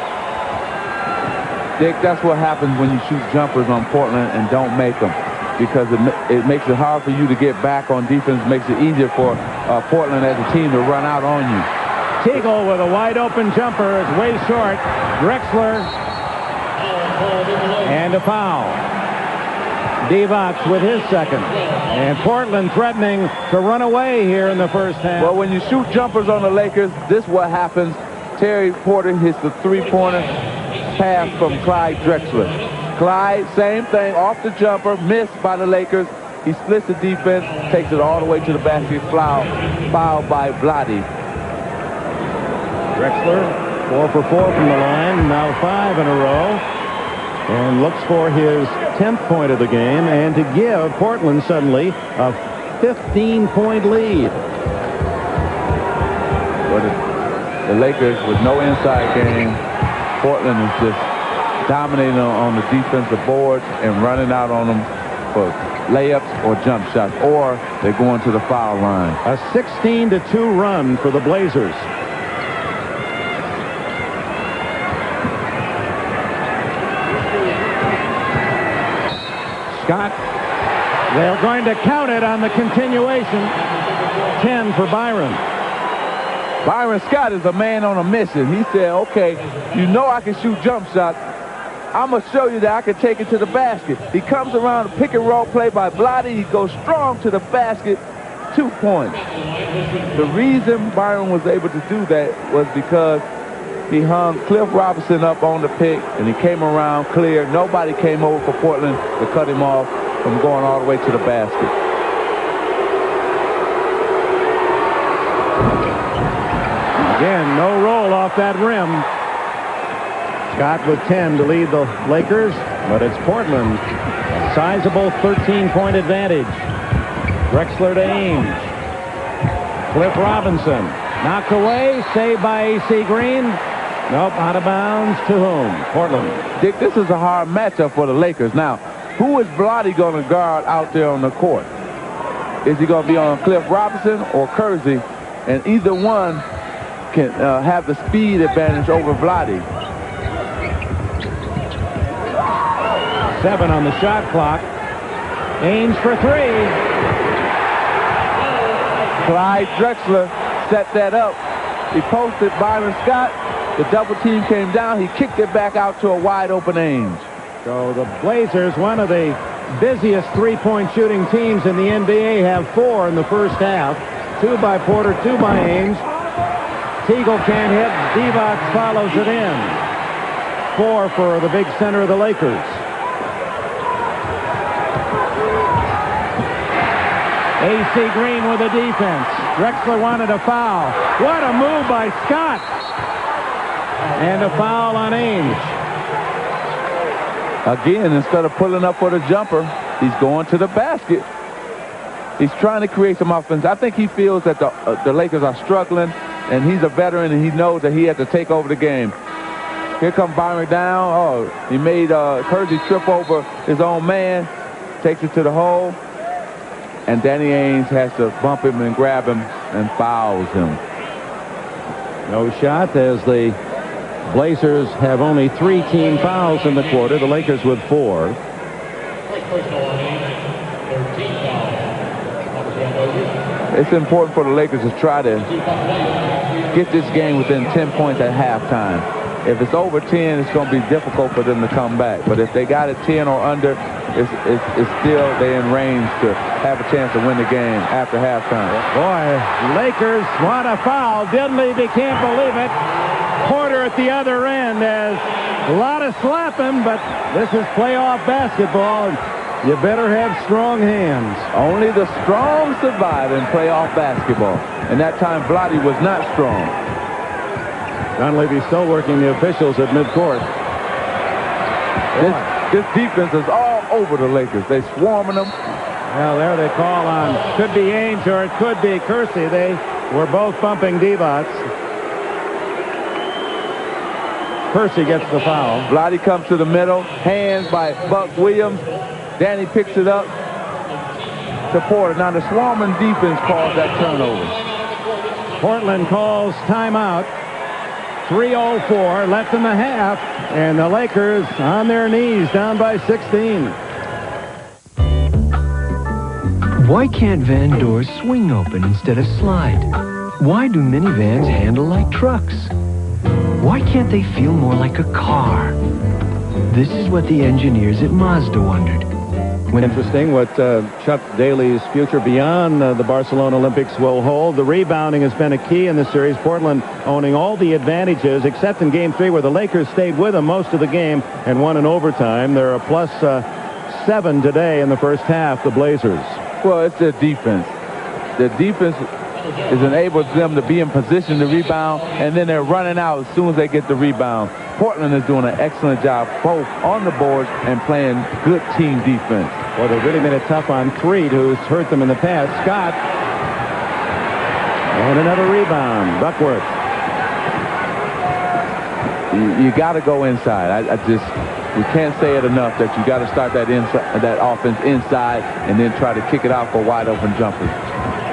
B: Dick, that's what happens when you shoot jumpers on Portland and don't make them, because it makes it hard for you to get back on defense. It makes it easier for Portland as a team to run out on you.
A: Teagle with a wide-open jumper is way short. Drexler and a foul. Divac with his second. And Portland threatening to run away here in the first half.
B: Well, when you shoot jumpers on the Lakers, this is what happens. Terry Porter hits the three-pointer pass from Clyde Drexler. Clyde, same thing, off the jumper, missed by the Lakers. He splits the defense, takes it all the way to the basket, fouled by Vlade.
A: Drexler, 4 for 4 from the line, now 5 in a row. And looks for his 10th point of the game, and to give Portland suddenly a 15-point lead.
B: But the Lakers with no inside game, Portland is just dominating on the defensive boards and running out on them for layups or jump shots, or they're going to the foul line.
A: A 16-2 run for the Blazers. Scott, they're going to count it on the continuation. 10 for Byron.
B: Byron Scott is a man on a mission. He said, okay, you know I can shoot jump shots. I'm going to show you that I can take it to the basket. He comes around a pick and roll play by Vlade. He goes strong to the basket. 2 points. The reason Byron was able to do that was because he hung Cliff Robinson up on the pick, and he came around clear. Nobody came over for Portland to cut him off from going all the way to the basket.
A: off that rim. Scott with 10 to lead the Lakers, but it's Portland. A sizable 13-point advantage. Drexler to Ames. Cliff Robinson. Knocked away. Saved by A.C. Green. Nope, out of bounds. To whom? Portland.
B: Dick, this is a hard matchup for the Lakers. Now, who is Vlade going to guard out there on the court? Is he going to be on Cliff Robinson or Kersey? And either one can have the speed advantage over Vlade.
A: 7 on the shot clock. Ames for 3.
B: Clyde Drexler set that up. He posted Byron Scott. The double team came down. He kicked it back out to a wide open Ames.
A: So the Blazers, one of the busiest three-point shooting teams in the NBA, have 4 in the first half. 2 by Porter, 2 by Ames. Teagle can't hit. Divac follows it in. 4 for the big center of the Lakers. A.C. Green with the defense. Drexler wanted a foul. What a move by Scott. And a foul on Ames.
B: Again, instead of pulling up for the jumper, he's going to the basket. He's trying to create some offense. I think he feels that the Lakers are struggling, and he's a veteran, and he knows that he has to take over the game. Here comes Byron down. Oh, he made Kersey trip over his own man. Takes it to the hole. And Danny Ainge has to bump him and grab him and fouls him.
A: No shot as the Blazers have only 3 team fouls in the quarter. The Lakers with 4.
B: It's important for the Lakers to try to get this game within 10 points at halftime. If it's over 10, it's going to be difficult for them to come back. But if they got it 10 or under, it's still they're in range to have a chance to win the game after halftime.
A: Boy, Lakers want a foul. Dunleavy can't believe it. Porter at the other end has a lot of slapping, but this is playoff basketball. You better have strong hands.
B: Only the strong survive in playoff basketball. And that time, Vlade was not strong.
A: Dunleavy still working the officials at midcourt.
B: This defense is all over the Lakers. They're swarming them.
A: Well, there they call on. Could be Ames or it could be Kersey. They were both bumping Divac. Kersey gets the foul.
B: Vlade comes to the middle. Hands by Buck Williams. Danny picks it up to Porter. Now the swarming defense calls that turnover.
A: Portland calls timeout. 3:04 left in the half, and the Lakers on their knees, down by 16.
F: Why can't van doors swing open instead of slide? Why do minivans handle like trucks? Why can't they feel more like a car? This is what the engineers at Mazda wondered.
A: Interesting what Chuck Daly's future beyond the Barcelona Olympics will hold. The rebounding has been a key in the series. Portland owning all the advantages, except in Game 3 where the Lakers stayed with them most of the game and won in overtime. They're a plus 7 today in the first half, the Blazers.
B: Well, it's their defense. The defense has enabled them to be in position to rebound, and then they're running out as soon as they get the rebound. Portland is doing an excellent job both on the boards and playing good team defense.
A: Well, they've really made it tough on Threatt, who's hurt them in the past. Scott. And another rebound. Duckworth.
B: You got to go inside. We can't say it enough that you got to start that offense inside and then try to kick it out for wide open jumpers.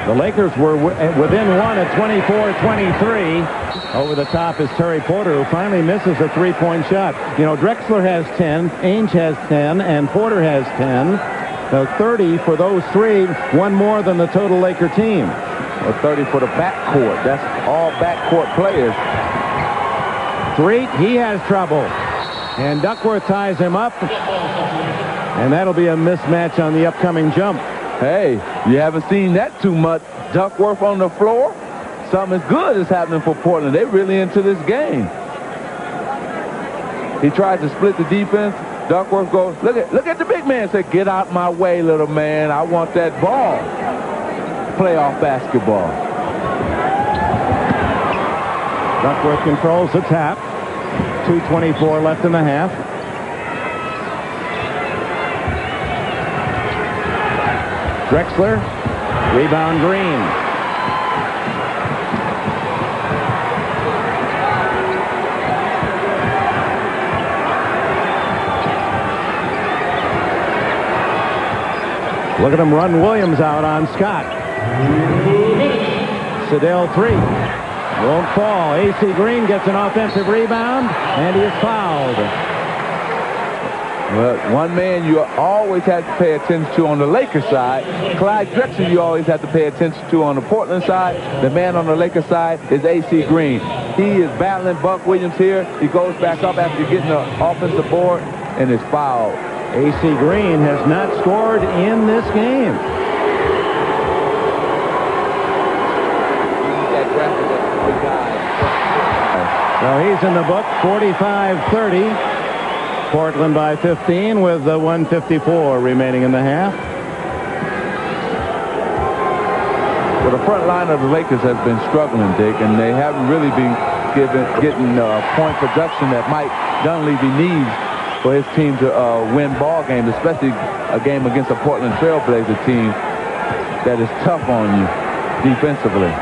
A: The Lakers were within 1 at 24-23. Over the top is Terry Porter, who finally misses a three-point shot. You know, Drexler has 10, Ainge has 10, and Porter has 10. 30 for those three, one more than the total Laker team.
B: Or 30 for the backcourt. That's all backcourt players.
A: Threatt, he has trouble. And Duckworth ties him up. And that'll be a mismatch on the upcoming jump.
B: Hey, you haven't seen that too much. Duckworth on the floor. Something good is happening for Portland. They're really into this game. He tries to split the defense. Duckworth goes, look at the big man. Say, get out my way, little man. I want that ball. Playoff basketball.
A: Duckworth controls the tap. 2:24 left in the half. Drexler. Rebound Green. Look at him run Williams out on Scott. Sedale Threatt won't fall. A.C. Green gets an offensive rebound, and he is fouled.
B: Well, one man you always have to pay attention to on the Lakers side. Clyde Drexler you always have to pay attention to on the Portland side. The man on the Lakers side is A.C. Green. He is battling Buck Williams here. He goes back up after getting the offensive board and is fouled.
A: A.C. Green has not scored in this game. Well, he's in the book, 45-30. Portland by 15 with 1:54 remaining in the half.
B: Well, the front line of the Lakers has been struggling, Dick, and they haven't really been getting point production that Mike Dunleavy needs for his team to win ball games, especially a game against a Portland Trailblazer team that is tough on you defensively.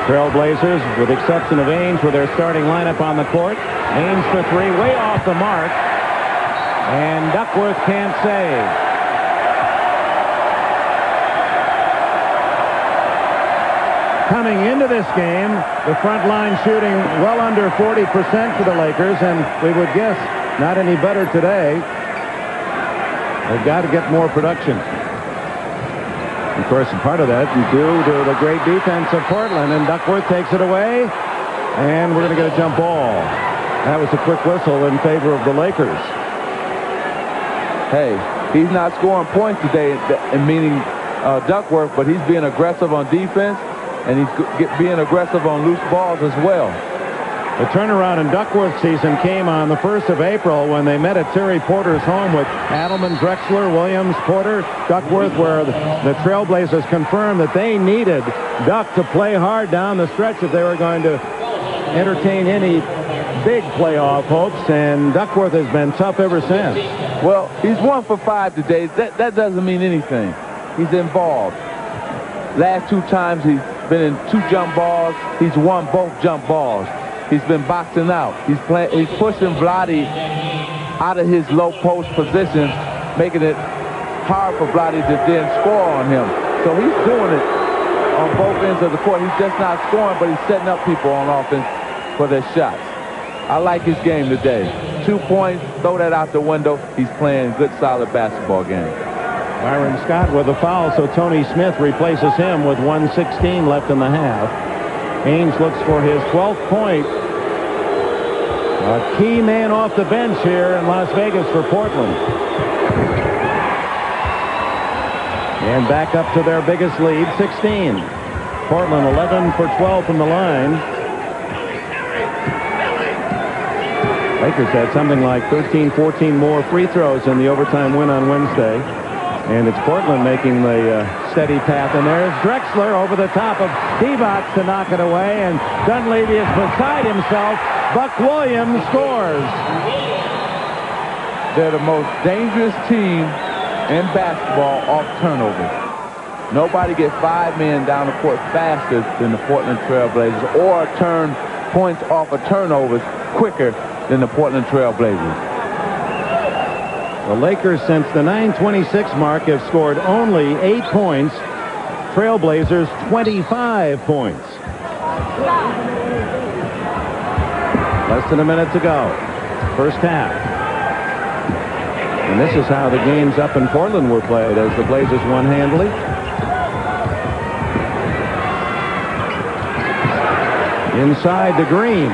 A: Trailblazers, with the exception of Ainge, with their starting lineup on the court. Ainge for three, way off the mark. And Duckworth can't save. Coming into this game, the front line shooting well under 40% for the Lakers, and we would guess not any better today. They've got to get more production. Of course, part of that due to the great defense of Portland, and Duckworth takes it away, and we're going to get a jump ball. That was a quick whistle in favor of the Lakers.
B: Hey, he's not scoring points today, meaning Duckworth, but he's being aggressive on defense, and he's being aggressive on loose balls as well.
A: The turnaround in Duckworth's season came on the 1st of April when they met at Terry Porter's home with Adelman, Drexler, Williams, Porter, Duckworth, where the Trailblazers confirmed that they needed Duck to play hard down the stretch if they were going to entertain any big playoff hopes, and Duckworth has been tough ever since.
B: Well, he's 1 for 5 today. That doesn't mean anything. He's involved. Last 2 times he's been in 2 jump balls. He's won both jump balls. He's been boxing out. He's pushing Vlade out of his low post position, making it hard for Vlade to then score on him. So he's doing it on both ends of the court. He's just not scoring, but he's setting up people on offense for their shots. I like his game today. 2 points, throw that out the window. He's playing good, solid basketball game.
A: Byron Scott with a foul, so Tony Smith replaces him with 1:16 left in the half. Ainge looks for his 12th point. A key man off the bench here in Las Vegas for Portland. And back up to their biggest lead, 16. Portland 11 for 12 from the line. Lakers had something like 13, 14 more free throws in the overtime win on Wednesday. And it's Portland making the steady path. And there's Drexler over the top of Divac to knock it away. And Dunleavy is beside himself. Buck Williams scores.
B: They're the most dangerous team in basketball off turnovers. Nobody gets 5 men down the court faster than the Portland Trailblazers, or turn points off of turnovers quicker than the Portland Trailblazers.
A: The Lakers, since the 9:26 mark, have scored only 8 points. Trailblazers, 25 points. Less than a minute to go. First half. And this is how the games up in Portland were played, as the Blazers won handily. Inside the Green.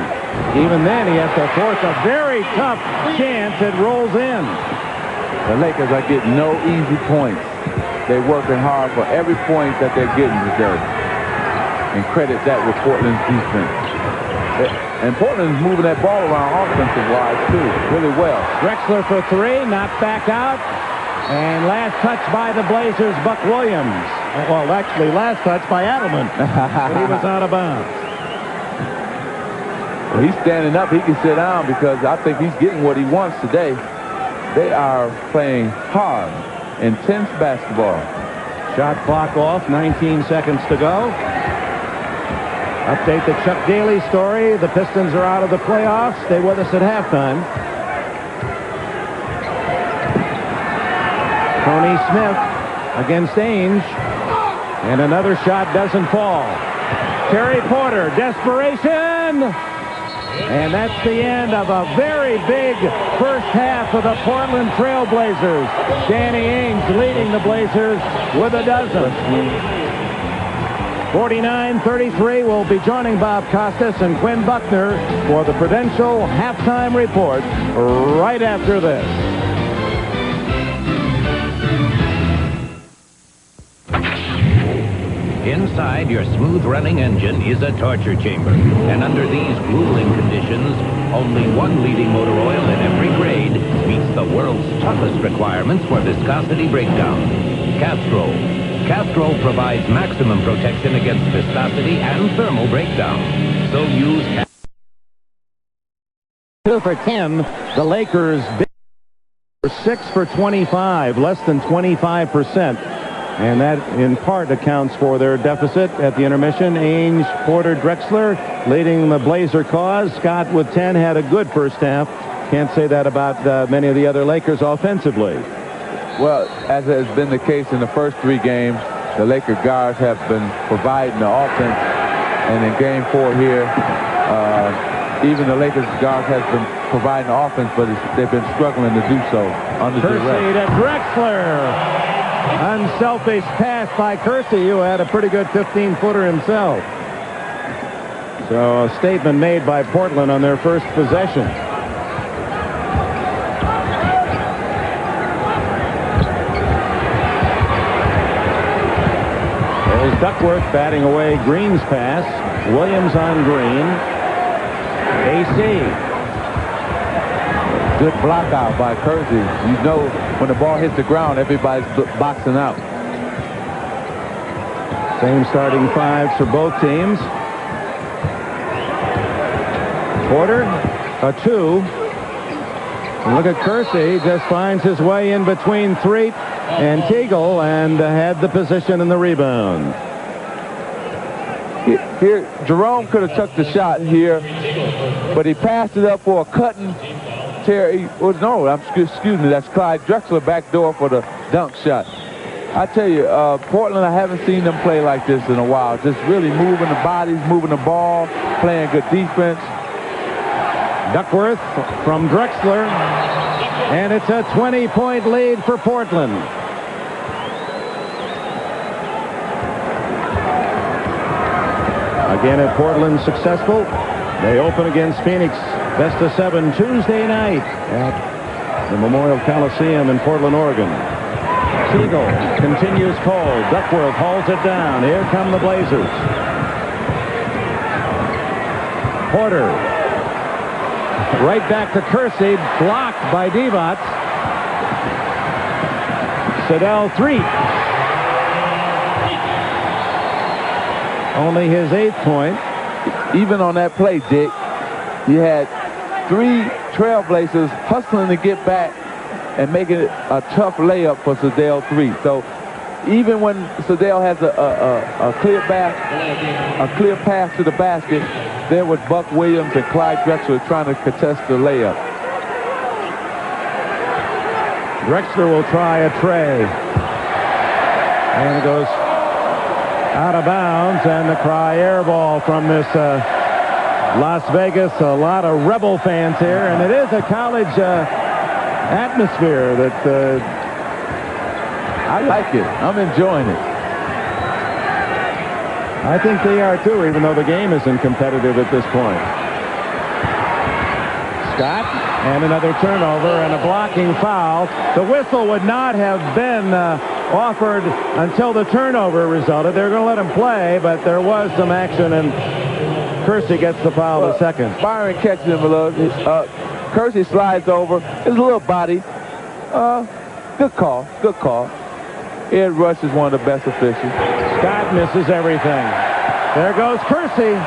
A: Even then, he has to force a very tough chance. It rolls in.
B: The Lakers are getting no easy points. They're working hard for every point that they're getting today. And credit that with Portland's defense. And Portland's moving that ball around offensive-wise, too, really well.
A: Drexler for 3, knocked back out. And last touch by the Blazers, Buck Williams. Well, actually, last touch by Adelman. But he was out of bounds.
B: Well, he's standing up. He can sit down because I think he's getting what he wants today. They are playing hard, intense basketball.
A: Shot clock off, 19 seconds to go. Update the Chuck Daly story. The Pistons are out of the playoffs. Stay with us at halftime. Tony Smith against Ainge. And another shot doesn't fall. Terry Porter, desperation. And that's the end of a very big first half of the Portland Trail Blazers. Danny Ainge leading the Blazers with a dozen. 49-33. We'll be joining Bob Costas and Quinn Buckner for the Prudential halftime report right after this.
G: Inside your smooth-running engine is a torture chamber. And under these grueling conditions, only one leading motor oil in every grade meets the world's toughest requirements for viscosity breakdown. Castrol. Castrol provides maximum protection against viscosity and thermal breakdown. So use
A: 2 for 10. The Lakers 6 for 25, less than 25%. And that, in part, accounts for their deficit at the intermission. Ainge, Porter, Drexler leading the Blazer cause. Scott with 10 had a good first half. Can't say that about many of the other Lakers offensively.
B: Well, as has been the case in the first 3 games, the Laker guards have been providing the offense. And in Game 4 here, even the Lakers guards have been providing the offense, but they've been struggling to do so under
A: Kersey
B: duress.
A: to Drexler. Unselfish pass by Kersey, who had a pretty good 15-footer himself. So a statement made by Portland on their first possession. There's Duckworth batting away Green's pass. Williams on Green. AC.
B: Good block out by Kersey. You know when the ball hits the ground, everybody's boxing out.
A: Same starting 5s for both teams. Porter, a 2. And look at Kersey, just finds his way in between Threatt and Teagle and had the position in the rebound.
B: Here, Jerome could have took the shot here, but he passed it up for a cutting Terry. Well, no, excuse me, that's Clyde Drexler back door for the dunk shot. I tell you, Portland, I haven't seen them play like this in a while. Just really moving the bodies, moving the ball, playing good defense.
A: Duckworth from Drexler, and it's a 20-point lead for Portland. Again, if Portland successful, they open against Phoenix best of 7 Tuesday night at the Memorial Coliseum in Portland, Oregon. Teagle continues cold. Duckworth hauls it down. Here come the Blazers. Porter. Right back to Kersey. Blocked by Divac. Sedale Threatt. Only his 8th point.
B: Even on that play, Dick, you had 3 Trailblazers hustling to get back and making it a tough layup for Sedale Threatt. So even when Sedale has a clear pass to the basket, there was Buck Williams and Clyde Drexler trying to contest the layup.
A: Drexler will try a tray. And it goes out of bounds, and the cry air ball from this Las Vegas. A lot of Rebel fans here, and it is a college atmosphere that
B: I like it. I'm enjoying it.
A: I think they are too, even though the game isn't competitive at this point. Scott, and another turnover and a blocking foul. The whistle would not have been offered until the turnover resulted. They're going to let him play, but there was some action, and Kersey gets the foul the second.
B: Byron catches him a little. Kersey slides over. It's a little body. Good call. Good call. Ed Rush is one of the best officials.
A: Scott misses everything. There goes Kersey.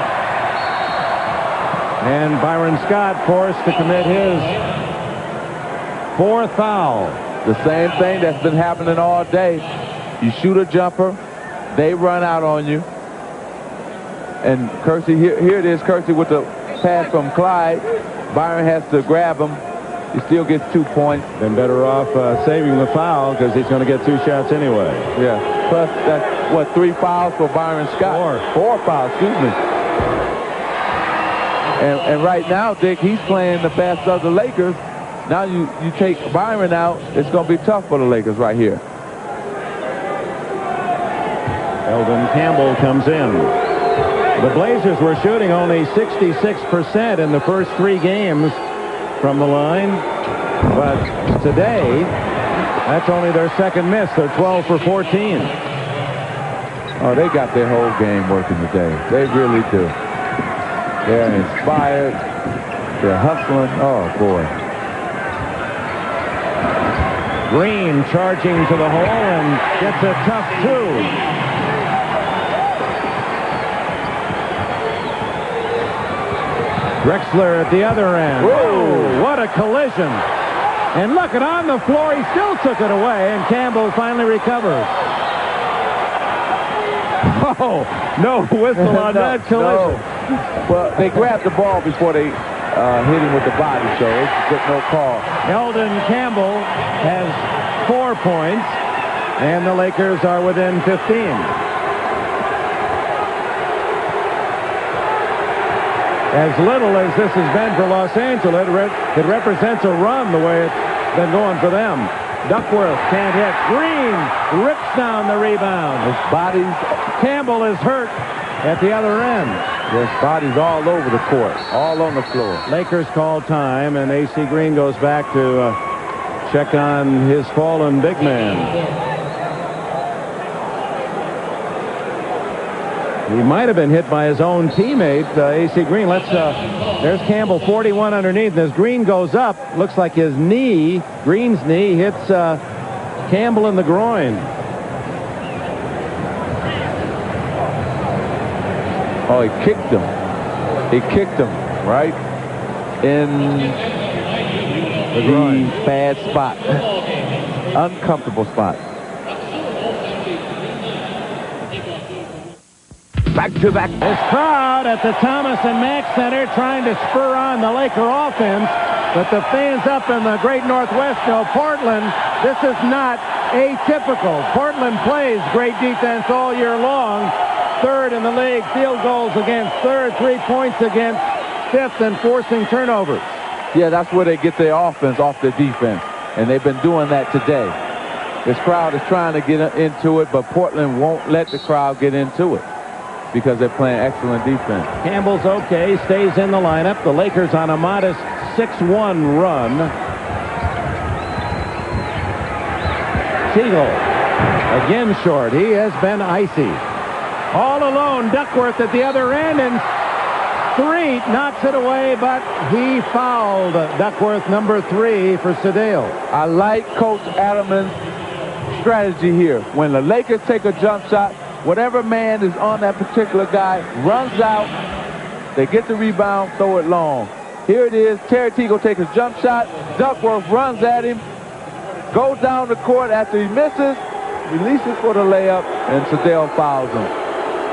A: And Byron Scott forced to commit his 4th foul.
B: The same thing that's been happening all day. You shoot a jumper, they run out on you. And Kersey, here it is, Kersey with the pass from Clyde. Byron has to grab him. He still gets 2 points.
A: Been better off saving the foul because he's going to get 2 shots anyway.
B: Yeah. Plus, that's, what, 3 fouls for Byron Scott? 4 fouls, excuse me. And right now, Dick, he's playing the best of the Lakers. Now you take Byron out, it's going to be tough for the Lakers right here.
A: Elden Campbell comes in. The Blazers were shooting only 66% in the first 3 games from the line. But today, that's only their 2nd miss. They're 12 for 14.
B: Oh, they got their whole game working today. They really do. They're inspired. They're hustling. Oh, boy.
A: Green charging to the hole and gets a tough 2. Drexler at the other end. Whoa, what a collision. And look, it on the floor. He still took it away, and Campbell finally recovers. Oh, no whistle on that collision.
B: No. Well, they grabbed the ball before they hit him with the body, so it's no call.
A: Elden Campbell has 4 points, and the Lakers are within 15. As little as this has been for Los Angeles, it represents a run the way it's been going for them. Duckworth can't hit. Green rips down the rebound.
B: His body's...
A: Campbell is hurt at the other end.
B: His body's all over the court, all on the floor.
A: Lakers call time, and A.C. Green goes back to check on his fallen big man. He might have been hit by his own teammate, A.C. Green. There's Campbell, 41 underneath. And as Green goes up, looks like his knee, Green's knee, hits Campbell in the groin.
B: Oh, he kicked him. He kicked him right in the bad spot. Uncomfortable spot.
A: Back-to-back. This crowd at the Thomas and Mack Center trying to spur on the Laker offense, but the fans up in the great Northwest know Portland, this is not atypical. Portland plays great defense all year long. 3rd in the league, field goals against 3rd, 3 points against 5th, and forcing turnovers.
B: Yeah, that's where they get their offense off their defense, and they've been doing that today. This crowd is trying to get into it, but Portland won't let the crowd get into it because they're playing excellent defense.
A: Campbell's okay, stays in the lineup. The Lakers on a modest 6-1 run. Siegel again short. He has been icy. All alone, Duckworth at the other end, and 3 knocks it away, but he fouled Duckworth, number 3 for Sedale.
B: I like Coach Adam's strategy here. When the Lakers take a jump shot, whatever man is on that particular guy runs out, they get the rebound, throw it long. Here it is, Terry Teagle takes a jump shot, Duckworth runs at him, goes down the court after he misses, releases for the layup, and Sedale fouls him.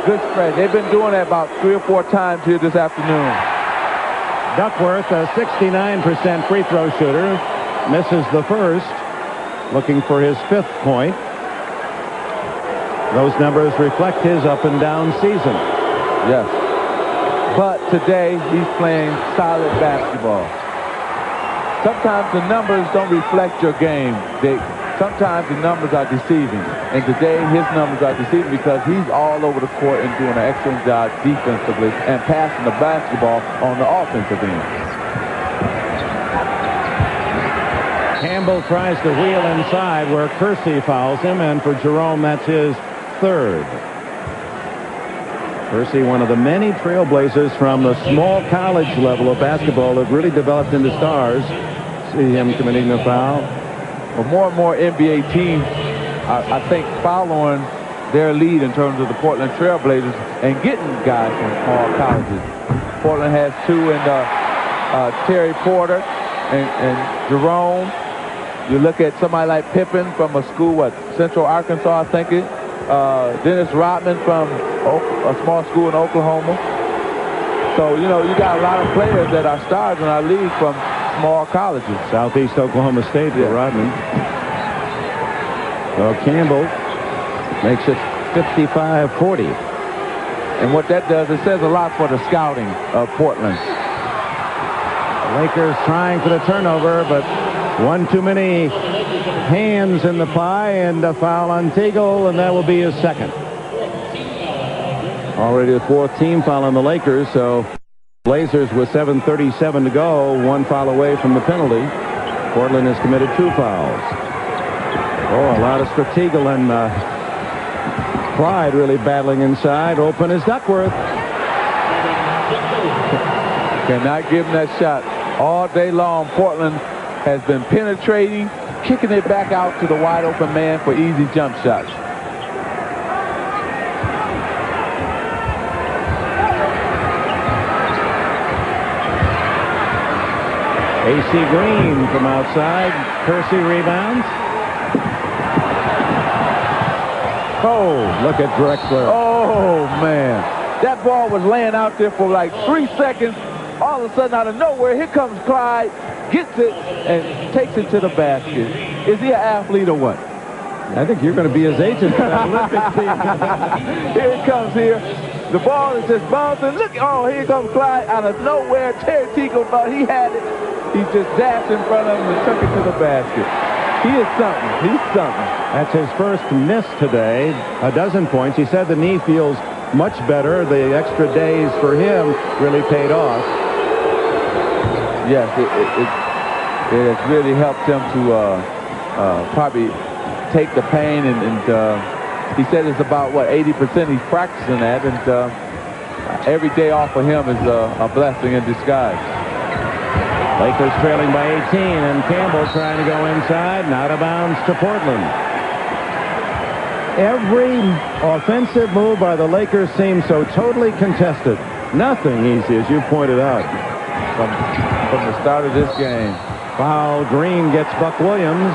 B: Good spread. They've been doing that about 3 or 4 times here this afternoon.
A: Duckworth, a 69% free throw shooter, misses the first, looking for his 5th point. Those numbers reflect his up and down season.
B: Yes. But today, he's playing solid basketball. Sometimes the numbers don't reflect your game, Dick. Sometimes the numbers are deceiving. And today, his numbers are deceiving because he's all over the court and doing an excellent job defensively and passing the basketball on the offensive end.
A: Campbell tries to wheel inside where Kersey fouls him, and for Jerome, that's his 3rd. Kersey, one of the many trailblazers from the small college level of basketball that really developed into stars. See him committing the foul.
B: Well, more and more NBA teams I think following their lead in terms of the Portland Trail Blazers and getting guys from small colleges. Portland has 2 in Terry Porter and Jerome. You look at somebody like Pippen from a school, Central Arkansas, I think it. Dennis Rodman from a small school in Oklahoma. So, you know, you got a lot of players that are stars in our league from small colleges.
H: Southeast Oklahoma State with Rodman. Well, Campbell makes it 55-40.
B: And what that does, it says a lot for the scouting of Portland.
H: The Lakers trying for the turnover, but one too many hands in the pie, and a foul on Teagle, and that will be his second. Already the 4th team foul on the Lakers, so Blazers with 7:37 to go, 1 foul away from the penalty. Portland has committed 2 fouls. Oh, a lot of Teagle and Clyde really battling inside. Open is Duckworth.
B: Cannot give him that shot. All day long, Portland has been penetrating, kicking it back out to the wide open man for easy jump shots.
H: AC Green from outside. Kersey rebounds. Oh, look at Drexler.
B: Oh, man. That ball was laying out there for like 3 seconds. All of a sudden, out of nowhere, here comes Clyde, gets it, and takes it to the basket. Is he an athlete or what?
H: I think you're going to be his agent for that Olympic team.
B: Here it comes here. The ball is just bouncing. Look, oh, here comes Clyde out of nowhere. Terry Teagle thought he had it. He just dashed in front of him and took it to the basket. He is something. He's something.
H: That's his first miss today. 12 points. He said the knee feels much better. The extra days for him really paid off.
B: Yes, it has really helped him to probably take the pain, and he said it's about, 80% he's practicing that, and every day off for him is a blessing in disguise.
H: Lakers trailing by 18, and Campbell trying to go inside, and out of bounds to Portland. Every offensive move by the Lakers seems so totally contested. Nothing easy, as you pointed out.
B: From the start of this game.
H: Foul. Green gets Buck Williams.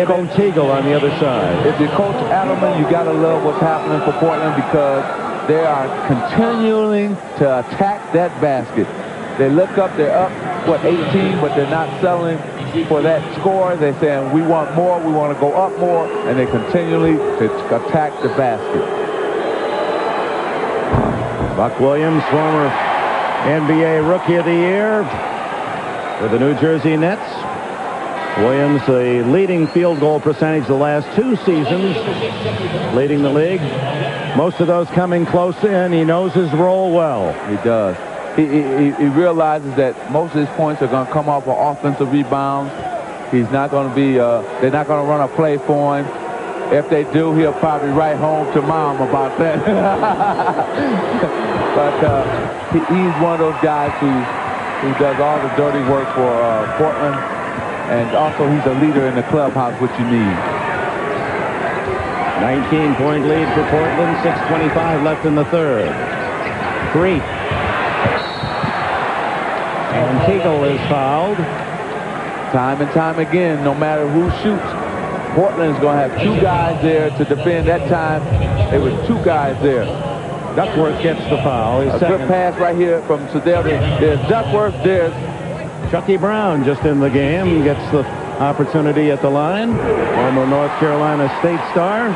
B: Coach
H: Teagle on the other side.
B: If you coach Adelman, you got to love what's happening for Portland, because they are continuing to attack that basket. They look up, they're up, 18, but they're not selling for that score. They're saying, we want more, we want to go up more, and they continually attack the basket.
H: Buck Williams, former NBA Rookie of the Year for the New Jersey Nets. Williams, the leading field goal percentage the last 2 seasons, leading the league. Most of those coming close in. He knows his role well.
B: He does. He realizes that most of his points are going to come off of offensive rebounds. He's not going to be, they're not going to run a play for him. If they do, he'll probably write home to mom about that. But he's one of those guys who does all the dirty work for Portland. And also, he's a leader in the clubhouse, which you need.
H: 19-point lead for Portland. 6:25 left in the third. 3. And Teagle is fouled.
B: Time and time again, no matter who shoots, Portland is going to have 2 guys there to defend. That time, there was 2 guys there.
H: Duckworth gets the foul.
B: A good pass right here from Sedale. There's Duckworth. There's
H: Chucky Brown just in the game, gets the opportunity at the line. Former North Carolina State star.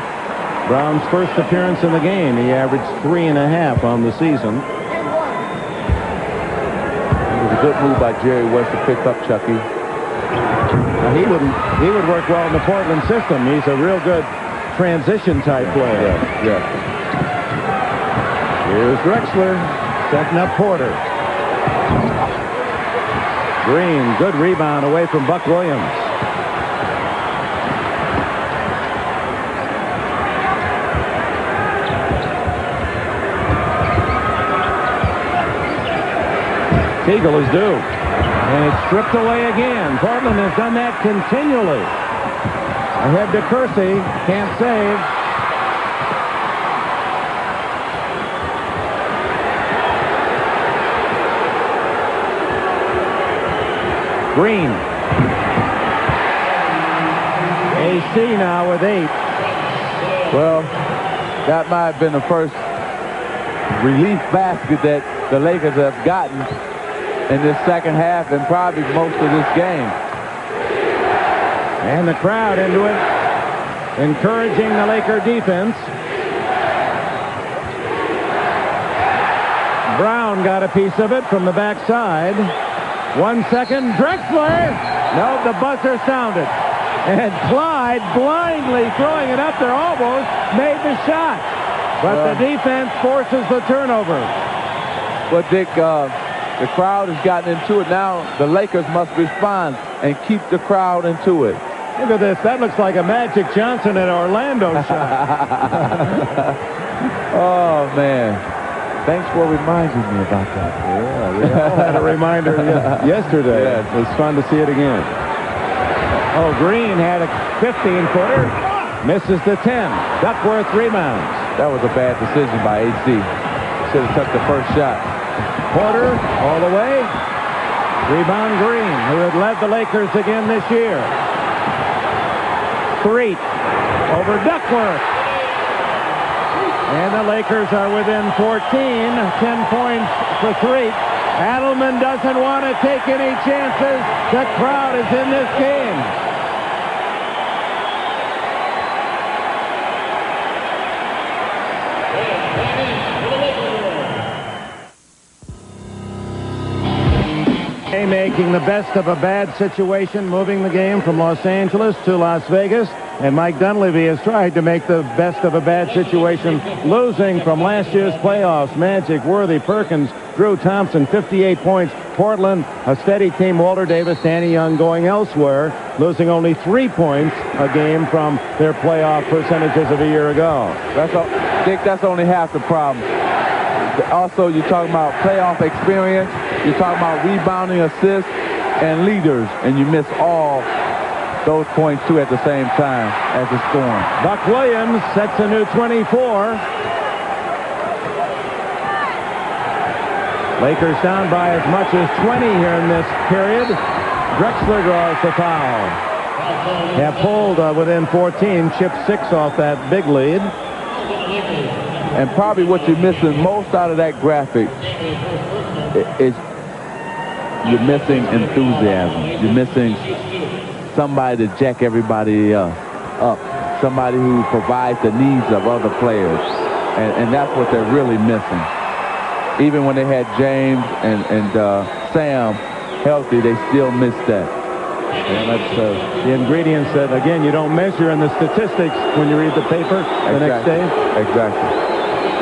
H: Brown's first appearance in the game. He averaged 3.5 on the season.
B: It was a good move by Jerry West to pick up Chucky.
H: Now he would work well in the Portland system. He's a real good transition type player.
B: Yeah.
H: Here's Drexler setting up Porter. Green, good rebound away from Buck Williams. Siegel is due. And it's stripped away again. Portland has done that continually. Ahead to Kersey. Can't save. Green. AC now with 8.
B: Well, that might have been the first relief basket that the Lakers have gotten in this second half and probably most of this game.
H: And the crowd into it, encouraging the Laker defense. Brown got a piece of it from the backside. 1 second, Drexler. No, the buzzer sounded. And Clyde blindly throwing it up there, almost made the shot. But the defense forces the turnover.
B: But Dick, the crowd has gotten into it. Now the Lakers must respond and keep the crowd into it.
H: Look at this. That looks like a Magic Johnson at Orlando shot.
B: Oh, man. Thanks for reminding me about that.
H: Yeah, we all had a reminder yesterday.
B: Yes.
H: It was fun to see it again. Oh, Green had a 15-footer. Misses the 10. Duckworth rebounds.
B: That was a bad decision by AC. Should have took the first shot.
H: Porter all the way. Rebound Green, who had led the Lakers again this year. Threatt over Duckworth. And the Lakers are within 14. 10 points for Threatt. Adelman doesn't want to take any chances. The crowd is in this game. Making the best of a bad situation, moving the game from Los Angeles to Las Vegas. And Mike Dunleavy has tried to make the best of a bad situation, losing from last year's playoffs. Magic, Worthy, Perkins, Drew Thompson, 58 points. Portland, a steady team. Walter Davis, Danny Young going elsewhere, losing only 3 points a game from their playoff percentages of a year ago.
B: Dick, that's only half the problem. Also, you're talking about playoff experience. You're talking about rebounding, assists, and leaders, and you miss all those points, too, at the same time as the scoring.
H: Buck Williams sets a new 24. Lakers down by as much as 20 here in this period. Drexler draws the foul. Have pulled within 14, chip 6 off that big lead.
B: And probably what you're missing most out of that graphic is you're missing enthusiasm. You're missing somebody to jack everybody up. Somebody who provides the needs of other players. And that's what they're really missing. Even when they had James and Sam healthy, they still missed that.
H: And that's the ingredients that, again, you don't measure in the statistics when you read the paper the next day.
B: Exactly.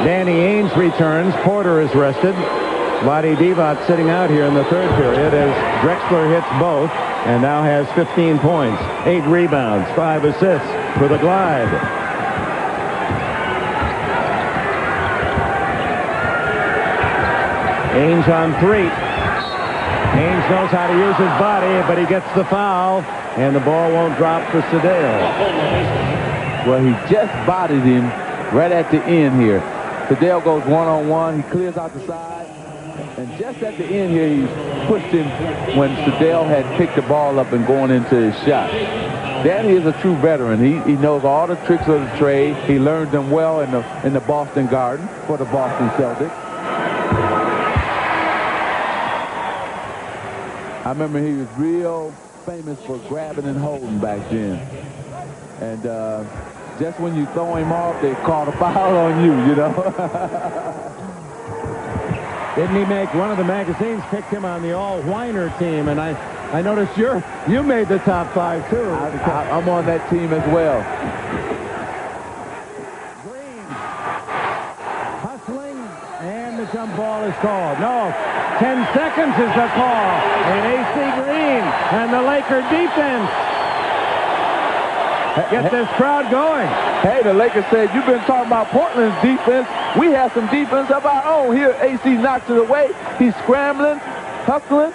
H: Danny Ainge returns. Porter is rested. Vlade Divac sitting out here in the third period as Drexler hits both and now has 15 points, 8 rebounds, 5 assists for the Glide. Ainge on Threatt. Ainge knows how to use his body, but he gets the foul, and the ball won't drop for Sedale.
B: Well, he just bodied him right at the end here. Sedale goes one-on-one. He clears out the side. And just at the end here, he pushed him when Sedale had picked the ball up and going into his shot. Danny is a true veteran. He knows all the tricks of the trade. He learned them well in the Boston Garden for the Boston Celtics. I remember he was real famous for grabbing and holding back then. And just when you throw him off, they call a foul on you, you know.
H: Didn't he make one of the magazines picked him on the all-whiner team? And I noticed you made the top 5 too.
B: I'm on that team as well.
H: Green hustling, and the jump ball is called. No, 10 seconds is the call. And AC Green and the Laker defense get this crowd going.
B: Hey, the Lakers said, you've been talking about Portland's defense. We have some defense of our own. Here, AC knocks it away. He's scrambling, hustling,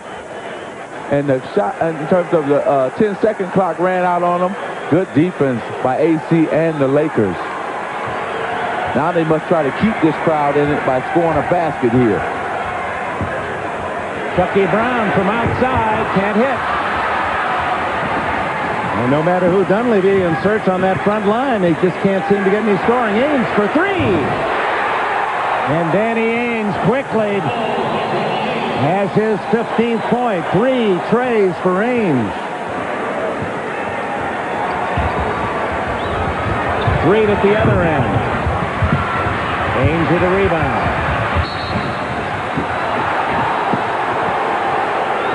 B: and the shot, in terms of the 10-second clock ran out on them. Good defense by AC and the Lakers. Now they must try to keep this crowd in it by scoring a basket here.
H: Chucky Brown from outside, can't hit. And no matter who Dunleavy inserts on that front line, they just can't seem to get any scoring. Ames for three. And Danny Ainge quickly has his 15th point. 3 trays for Ainge. 3 at the other end. Ainge with a rebound.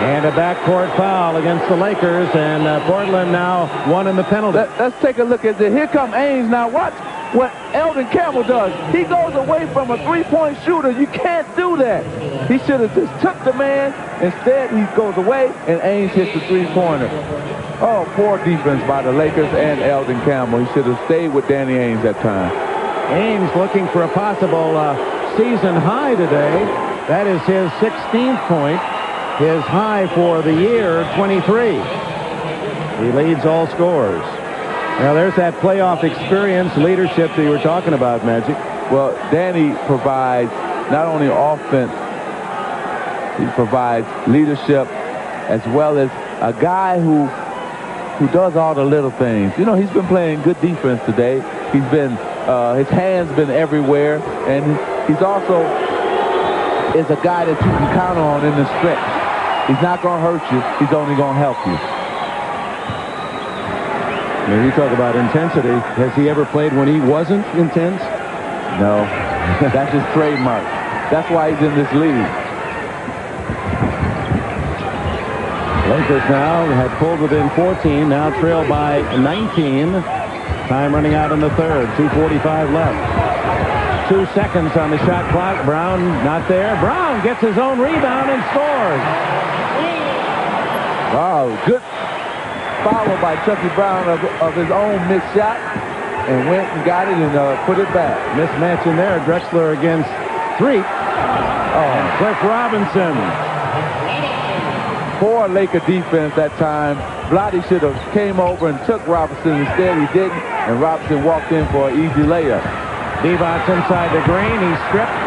H: And a backcourt foul against the Lakers, and Portland now won in the penalty.
B: Let's take a look at this. Here comes Ainge. Now watch what Elden Campbell does. He goes away from a three-point shooter. You can't do that. He should have just took the man. Instead, he goes away, and Ainge hits the three-pointer. Oh, poor defense by the Lakers and Elden Campbell. He should have stayed with Danny Ainge that time.
H: Ainge looking for a possible season high today. That is his 16th point. His high for the year, 23. He leads all scorers. Now there's that playoff experience, leadership that you were talking about, Magic.
B: Well, Danny provides not only offense, he provides leadership, as well as a guy who does all the little things. You know, he's been playing good defense today. He's been, his hands been everywhere, and he's also is a guy that you can count on in the stretch. He's not going to hurt you. He's only going to help you.
H: Now you talk about intensity. Has he ever played when he wasn't intense?
B: No. That's his trademark. That's why he's in this league.
H: Lakers now have pulled within 14. Now trail by 19. Time running out in the third. 2:45 left. 2 seconds on the shot clock. Brown not there. Brown gets his own rebound and scores.
B: Wow, good follow by Chucky Brown of his own missed shot, and went and got it and put it back.
H: Mismatch in there. Drexler against Threatt. Oh, Cliff Robinson.
B: Poor Laker defense that time. Vlade should have came over and took Robinson. Instead, he didn't, and Robinson walked in for an easy layup.
H: Divac inside the green. He's stripped.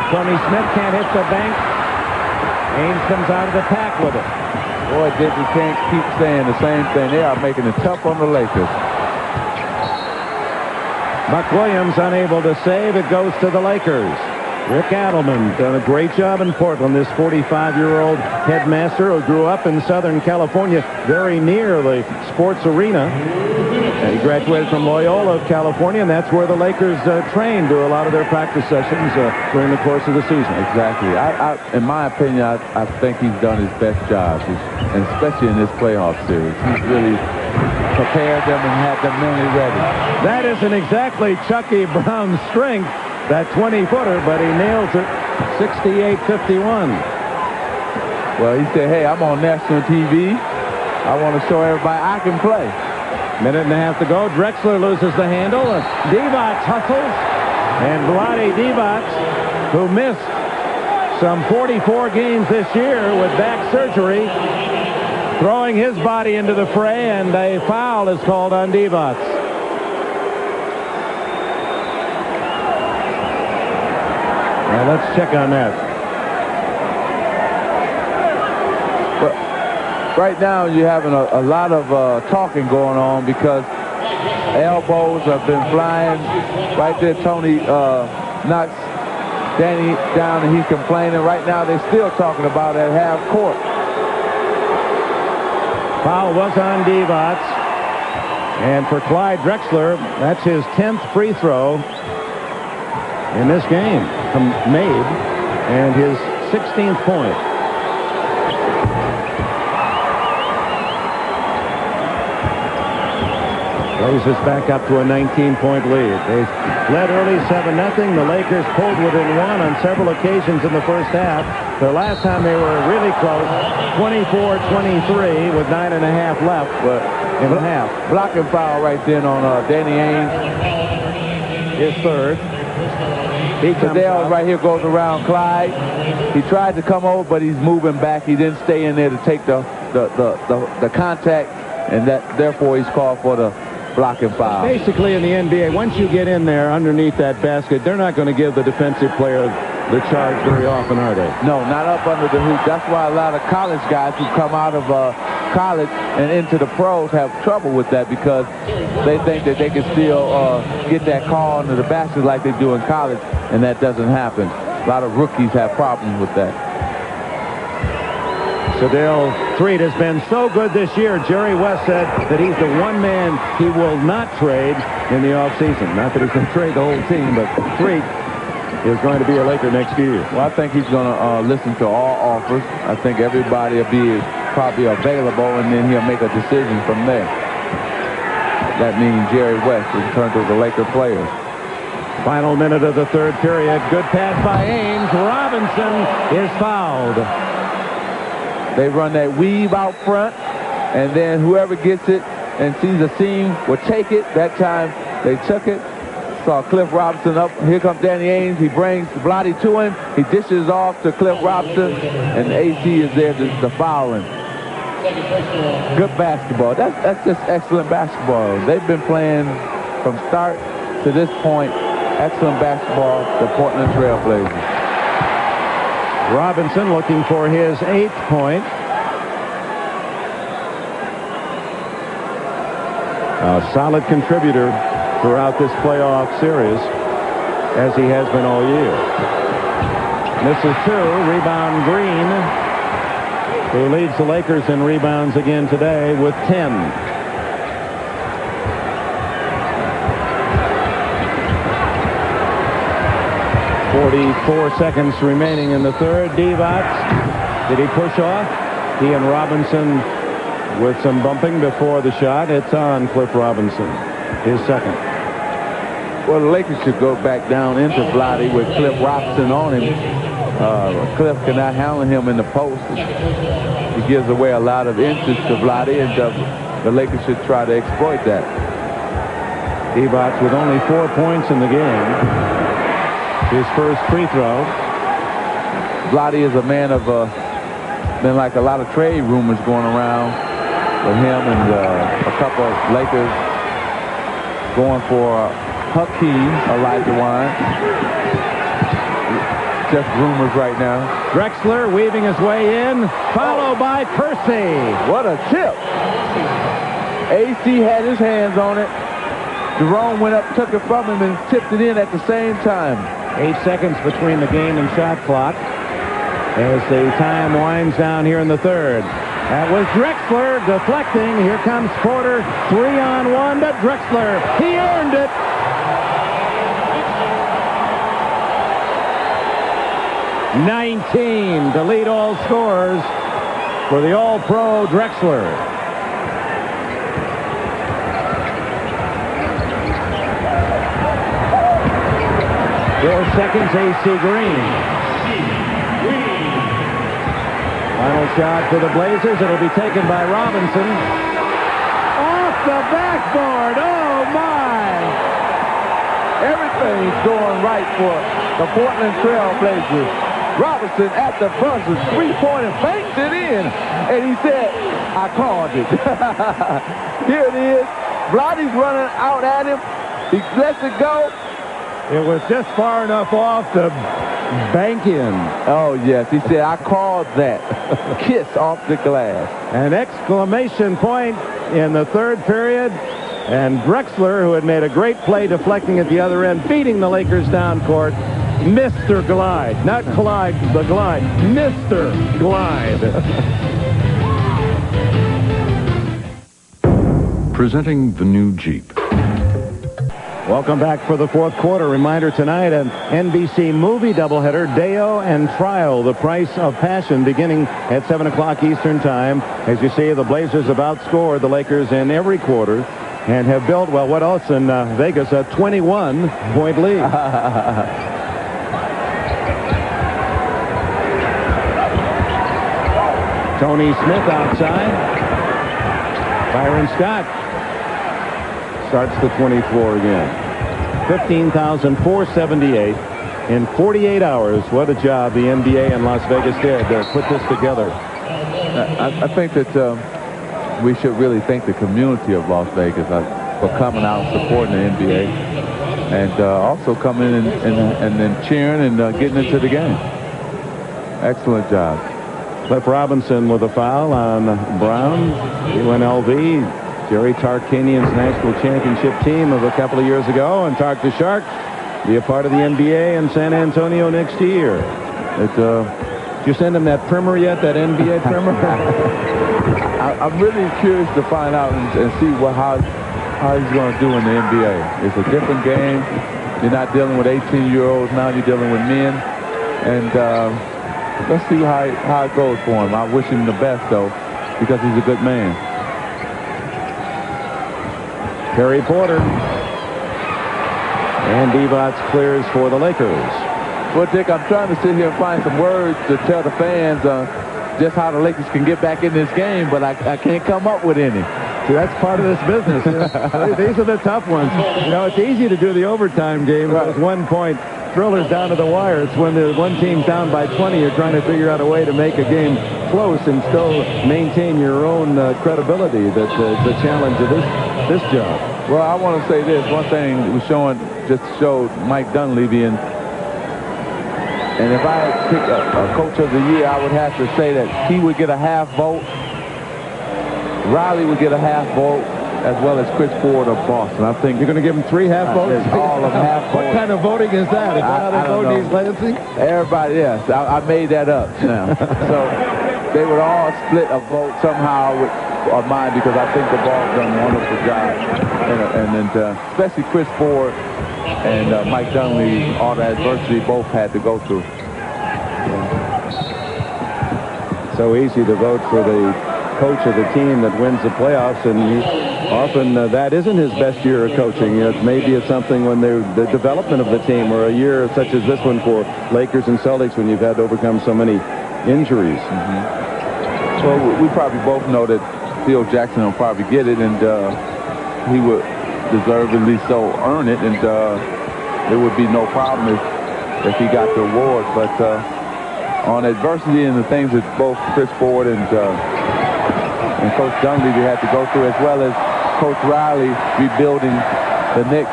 H: Tony Smith can't hit the bank. Ainge comes out of the pack with it.
B: Boy, Dick, we can't keep saying the same thing. They are making it tough on the Lakers.
H: Buck Williams unable to save. It goes to the Lakers. Rick Adelman done a great job in Portland. This 45-year-old headmaster who grew up in Southern California, very near the sports arena. And he graduated from Loyola of California, and that's where the Lakers train, do a lot of their practice sessions during the course of the season.
B: Exactly. In my opinion, I think he's done his best job, and especially in this playoff series. He's really prepared them and had them mentally ready.
H: That isn't exactly Chucky Brown's strength, that 20-footer, but he nails it. 68-51.
B: Well, he said, hey, I'm on national TV. I want to show everybody I can play.
H: Minute and a half to go. Drexler loses the handle. Divac hustles. And Vlade Divac, who missed some 44 games this year with back surgery, throwing his body into the fray, and a foul is called on Divac. Now let's check on that.
B: Right now, you're having a lot of talking going on because elbows have been flying. Right there, Tony knocks Danny down, and he's complaining. Right now, they're still talking about it at half court.
H: Foul was on Divac. And for Clyde Drexler, that's his 10th free throw in this game made, and his 16th point. Plays this back up to a 19-point lead. They led early 7-0. The Lakers pulled within 1 on several occasions in the first half. The last time they were really close, 24-23 with 9.5 left in the half.
B: Blocking foul right then on Danny Ainge.
H: His third.
B: Sedale right here goes around Clyde. He tried to come over, but he's moving back. He didn't stay in there to take the contact, and therefore he's called for the blocking foul.
H: Basically, in the NBA, once you get in there underneath that basket, they're not going to give the defensive player the charge very often, are they?
B: No, not up under the hoop. That's why a lot of college guys who come out of college and into the pros have trouble with that, because they think that they can still get that call under the basket like they do in college, and that doesn't happen. A lot of rookies have problems with that.
H: Sedale Threatt has been so good this year. Jerry West said that he's the one man he will not trade in the offseason. Not that he's going to trade the whole team, but Threatt is going to be a Laker next year.
B: Well, I think he's going to listen to all offers. I think everybody will be probably available, and then he'll make a decision from there. That means Jerry West will turn to the Laker players.
H: Final minute of the third period. Good pass by Ames. Robinson is fouled.
B: They run that weave out front, and then whoever gets it and sees a seam will take it. That time they took it. Saw Cliff Robinson up. Here comes Danny Ames. He brings Vlade to him. He dishes off to Cliff Robinson, and AC is there to foul him. Good basketball. That's just excellent basketball. They've been playing from start to this point. Excellent basketball, the Portland Trail Blazers.
H: Robinson looking for his 8th point. A solid contributor throughout this playoff series, as he has been all year. Misses 2. Rebound Green, who leads the Lakers in rebounds again today with 10. 44 seconds remaining in the third. Divac, did he push off? He and Robinson with some bumping before the shot. It's on Cliff Robinson, his second.
B: Well, the Lakers should go back down into Vlade with Cliff Robinson on him. Cliff cannot handle him in the post. He gives away a lot of inches to Vlade, and the Lakers should try to exploit that.
H: Divac with only 4 points in the game. His first free throw.
B: Vlade is a man of, been like a lot of trade rumors going around with him, and a couple of Lakers going for Hakeem Olajuwon. Just rumors right now.
H: Drexler weaving his way in, followed by Kersey.
B: What a tip. AC had his hands on it. Jerome went up, took it from him, and tipped it in at the same time.
H: 8 seconds between the game and shot clock as the time winds down here in the third. That was Drexler deflecting. Here comes Porter. 3-on-1 to Drexler. He earned it. $19 to lead all scorers for the All-Pro Drexler. Four seconds, AC Green. Final shot for the Blazers. It'll be taken by Robinson. Off the backboard. Oh, my.
B: Everything's going right for the Portland Trail Blazers. Robinson at the buzzer, three-pointer, banks it in, and he said, I called it. Here it is. Vlade's running out at him. He lets it go.
H: It was just far enough off to bank in.
B: Oh, yes. He said, I called that. Kiss off the glass.
H: An exclamation point in the third period. And Drexler, who had made a great play deflecting at the other end, beating the Lakers down court. Mr. Glide. Not Clyde, the Glide. Mr. Glide.
I: Presenting the new Jeep.
H: Welcome back for the fourth quarter. Reminder tonight, an NBC movie doubleheader, Deo and Trial, The Price of Passion, beginning at 7 o'clock Eastern Time. As you see, the Blazers have outscored the Lakers in every quarter and have built, well, what else in Vegas, a 21-point lead. Tony Smith outside. Byron Scott starts the 24 again. 15,478. in 48 hours. What a job the NBA in Las Vegas did to put this together.
B: I think that we should really thank the community of Las Vegas for coming out and supporting the NBA, and also coming in and then cheering and getting into the game. Excellent job.
H: Cliff Robinson with a foul on Brown. UNLV. Jerry Tarkanian's national championship team of a couple of years ago, and Tark the Shark be a part of the NBA in San Antonio next year. Did you send him that primer yet, that NBA primer?
B: I'm really curious to find out and see how he's going to do in the NBA. It's a different game. You're not dealing with 18-year-olds now. You're dealing with men. And let's see how it goes for him. I wish him the best, though, because he's a good man.
H: Terry Porter. And Divac clears for the Lakers.
B: Well, Dick, I'm trying to sit here and find some words to tell the fans just how the Lakers can get back in this game, but I can't come up with any.
H: See, that's part of this business. These are the tough ones. You know, it's easy to do the overtime game. Right. It's 1 point. Thrillers down to the wire. It's when the one team's down by 20, you're trying to figure out a way to make a game close and still maintain your own credibility. That's the challenge of this job.
B: Well, I want to say this. One thing was just showed Mike Dunleavy, and if I had picked a coach of the year, I would have to say that he would get a half vote. Riley would get a half vote, as well as Chris Ford of Boston. I think
H: you're going to give him 3 half votes.
B: All of half votes.
H: What kind of voting is that? Is that how they vote these Lansing?
B: Everybody, yes. I made that up now. So they would all split a vote somehow of mine, because I think the ball's done a wonderful job, and especially Chris Ford and Mike Dunleavy, all the adversity both had to go through.
H: So easy to vote for the coach of the team that wins the playoffs, and often that isn't his best year of coaching. It maybe it's something when the development of the team, or a year such as this one for Lakers and Celtics, when you've had to overcome so many injuries.
B: Mm-hmm. So we probably both know that Phil Jackson will probably get it, and he would deservedly so earn it, and there would be no problem if he got the award. But on adversity and the things that both Chris Ford and Coach Dunleavy had to go through, as well as Coach Riley rebuilding the Knicks,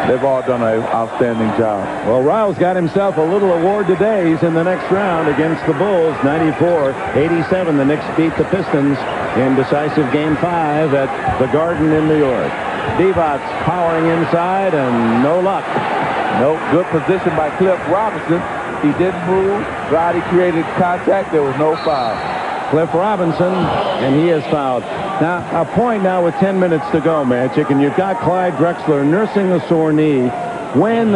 B: they've all done an outstanding job.
H: Well, Riles got himself a little award today. He's in the next round against the Bulls, 94-87. The Knicks beat the Pistons in decisive Game 5 at the Garden in New York. Divac powering inside, and no luck.
B: No good position by Cliff Robinson. He didn't move. Roddy created contact. There was no foul.
H: Cliff Robinson, and he is fouled. Now, a point now with 10 minutes to go, Magic, and you've got Clyde Drexler nursing a sore knee. When,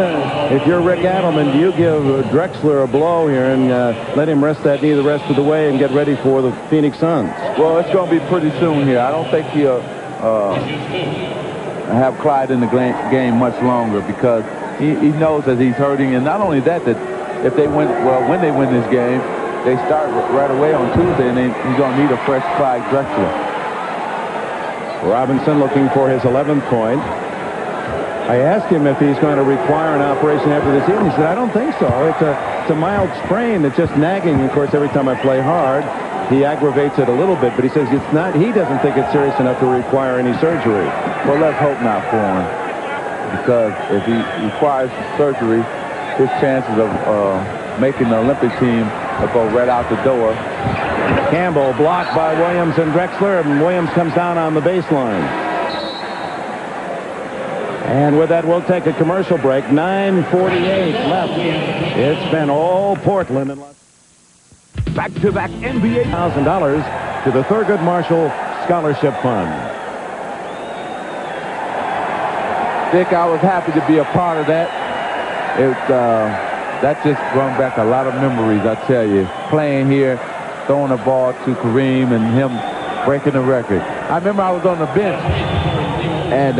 H: if you're Rick Adelman, do you give Drexler a blow here and let him rest that knee the rest of the way and get ready for the Phoenix Suns?
B: Well, it's going to be pretty soon here. I don't think he'll have Clyde in the game much longer, because he knows that he's hurting. And not only that, if they win, when they win this game, they start right away on Tuesday, and he's going to need a fresh Clyde Drexler.
H: Robinson looking for his 11th point. I asked him if he's going to require an operation after this evening. He said, I don't think so. It's a mild sprain that's just nagging. Of course, every time I play hard, he aggravates it a little bit, but he says it's not. He doesn't think it's serious enough to require any surgery.
B: Well, let's hope not for him, because if he requires surgery, his chances of making the Olympic team will go right out the door.
H: Campbell blocked by Williams and Drexler, and Williams comes down on the baseline. And with that, we'll take a commercial break. 9:48 left. It's been all Portland. And
G: Back-to-back NBA
H: $1,000 to the Thurgood Marshall Scholarship Fund.
B: Dick, I was happy to be a part of that. That just brought back a lot of memories, I tell you. Playing here, throwing the ball to Kareem, and him breaking the record. I remember I was on the bench, and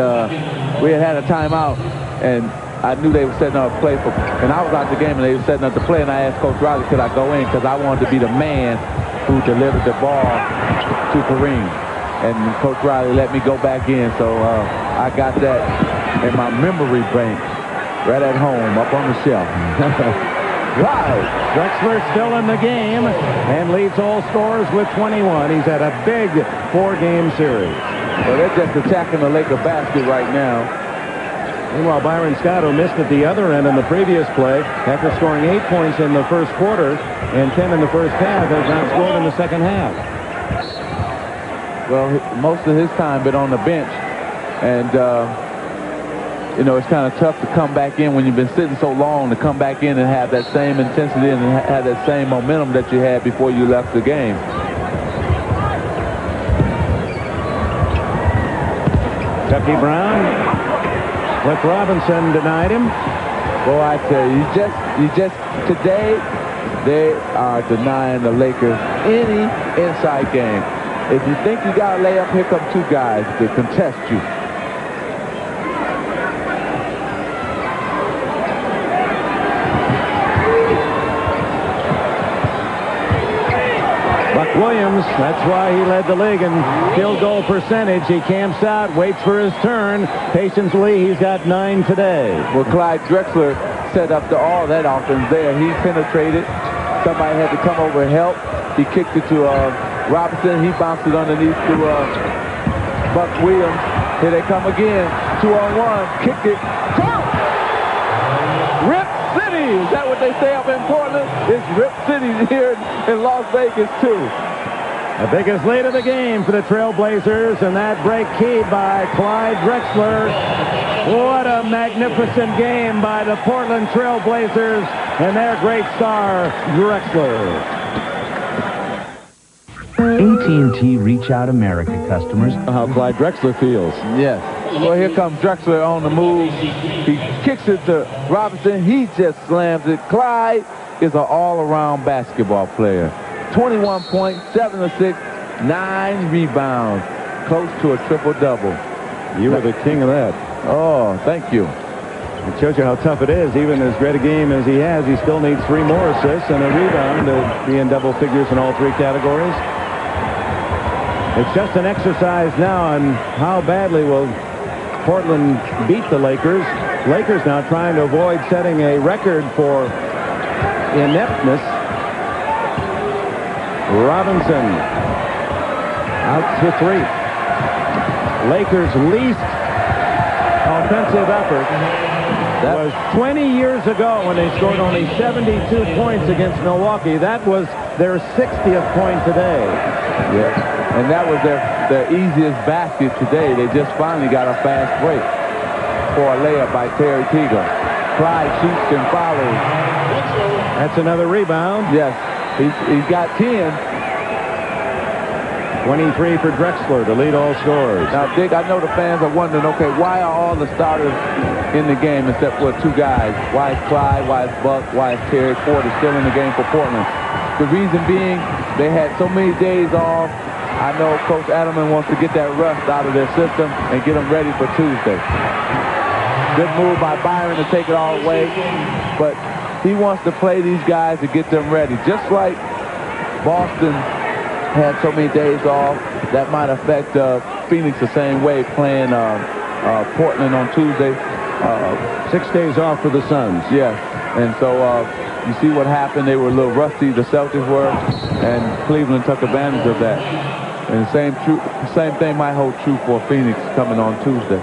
B: we had a timeout, and I knew they were setting up a play for, and I was out the game, and they were setting up the play, and I asked Coach Riley, could I go in, because I wanted to be the man who delivered the ball to Kareem. And Coach Riley let me go back in, so I got that in my memory bank. right at home, up on the shelf.
H: Wow. Drexler still in the game and leads all scorers with 21. He's had a big 4-game series.
B: Well, they're just attacking the Laker basket right now.
H: Meanwhile, Byron Scott, who missed at the other end in the previous play, after scoring 8 points in the first quarter and 10 in the first half, has not scored in the second half.
B: Well, most of his time been on the bench, and you know, it's kind of tough to come back in when you've been sitting so long, to come back in and have that same intensity and have that same momentum that you had before you left the game.
H: Chucky Brown. Cliff Robinson denied him.
B: Boy, I tell you, today, they are denying the Lakers any inside game. If you think you got a layup, here come 2 guys to contest you.
H: Williams, that's why he led the league in field goal percentage. He camps out, waits for his turn. Patiently, he's got 9 today.
B: Well, Clyde Drexler set up all that offense there. He penetrated. Somebody had to come over and help. He kicked it to Robinson. He bounced it underneath to Buck Williams. Here they come again. 2-on-1. Kicked it. Rip City! Is that what they say up in Portland? It's Rip City here in Las Vegas, too.
H: The biggest lead of the game for the Trailblazers, and that break keyed by Clyde Drexler. What a magnificent game by the Portland Trailblazers and their great star, Drexler.
J: AT&T Reach Out America customers.
H: How Clyde Drexler feels.
B: Yes. Well, here comes Drexler on the move. He kicks it to Robinson. He just slams it. Clyde is an all-around basketball player. 21 points, 7 assists, 9 rebounds. Close to a triple-double.
H: You were the king of that.
B: Oh, thank you.
H: It shows you how tough it is. Even as great a game as he has, he still needs 3 more assists and a rebound to be in double figures in all 3 categories. It's just an exercise now on how badly will Portland beat the Lakers. Lakers now trying to avoid setting a record for ineptness. Robinson out to 3. Lakers' least offensive effort was 20 years ago when they scored only 72 points against Milwaukee. That was their 60th point today.
B: Yeah, and that was their easiest basket today. They just finally got a fast break for a layup by Terry Teagle. Clyde shoots and follows.
H: That's another rebound.
B: Yes, he's got 10.
H: 23 for Drexler to lead all scorers.
B: Now, Dick, I know the fans are wondering, okay, why are all the starters in the game except for 2 guys? Why is Clyde? Why is Buck? Why is Terry Porter still in the game for Portland? The reason being, they had so many days off. I know Coach Adelman wants to get that rust out of their system and get them ready for Tuesday. Good move by Byron to take it all away, but he wants to play these guys to get them ready. Just like Boston had so many days off, that might affect Phoenix the same way, playing Portland on Tuesday.
H: 6 days off for the Suns.
B: Yes, and so you see what happened. They were a little rusty, the Celtics were, and Cleveland took advantage of that. And the same thing might hold true for Phoenix coming on Tuesday.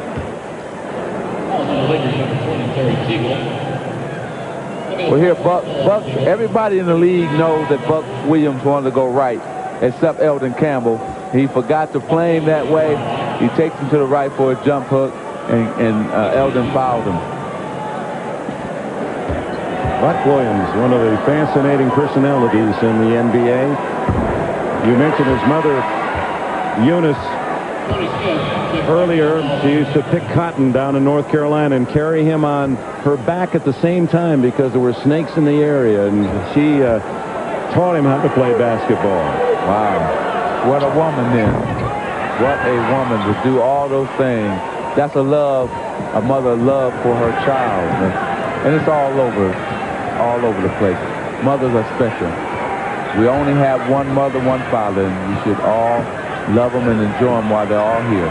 B: Well, here, Buck, everybody in the league knows that Buck Williams wanted to go right, except Elden Campbell. He forgot to play him that way. He takes him to the right for a jump hook, and Elden fouled him.
H: Buck Williams, one of the fascinating personalities in the NBA. You mentioned his mother, Eunice, earlier. She used to pick cotton down in North Carolina and carry him on her back at the same time because there were snakes in the area, and she taught him how to play basketball.
B: Wow. What a woman then. What a woman to do all those things. That's a love, a mother love for her child. And it's all over the place. Mothers are special. We only have one mother, one father, and we should all love them and enjoy them while they're all here.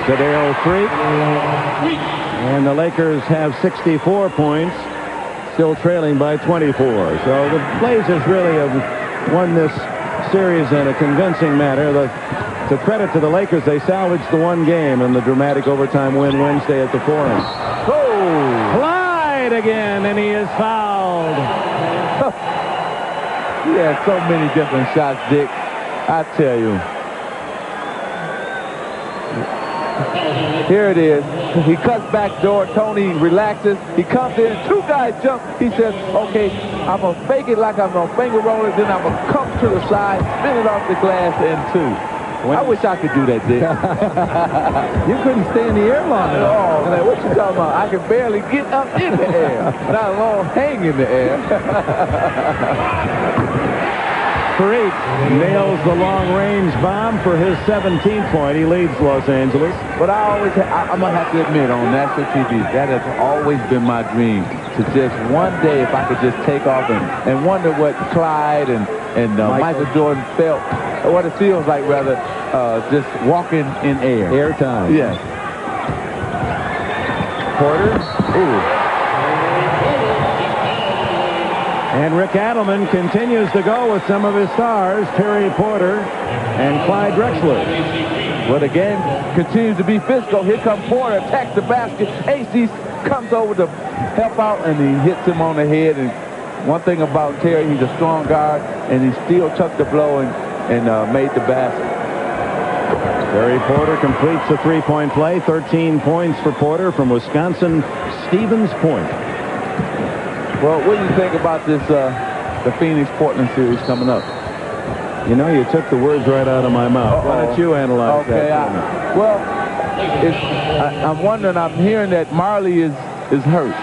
H: Sedale Threatt. And the Lakers have 64 points, still trailing by 24. So the Blazers really have won this series in a convincing manner. To credit to the Lakers, they salvaged the one game in the dramatic overtime win Wednesday at the Forum.
B: Oh!
H: Clyde again, and he is fouled.
B: He had so many different shots, Dick. I tell you. Here it is. He cuts back door. Tony relaxes. He comes in. Two guys jump. He says, okay, I'm going to fake it like I'm going to finger roll it. Then I'm going to come to the side, spin it off the glass, and two. I wish I could do that, Dick.
H: You couldn't stay in the air long enough.
B: Oh, man, what you talking about? I can barely get up in the air, not alone hang in the air.
H: Threatt nails the long-range bomb for his 17th point. He leads Los Angeles.
B: But I'm going to have to admit, on national TV, that has always been my dream, to just one day, if I could just take off and wonder what Clyde and Michael Jordan felt, what it feels like, rather, just walking in air.
H: Airtime.
B: Yes. Porter. Ooh.
H: And Rick Adelman continues to go with some of his stars, Terry Porter and Clyde Drexler.
B: Well, the game continues to be physical. Here comes Porter, attacks the basket. AC comes over to help out, and he hits him on the head. And one thing about Terry, he's a strong guard, and he still took the blow and made the basket.
H: Terry Porter completes the three-point play. 13 points for Porter from Wisconsin Stevens Point.
B: Well, what do you think about this, the Phoenix-Portland series coming up?
H: You know, you took the words right out of my mouth. Why don't you analyze that?
B: I'm wondering, I'm hearing that Marley is hurt.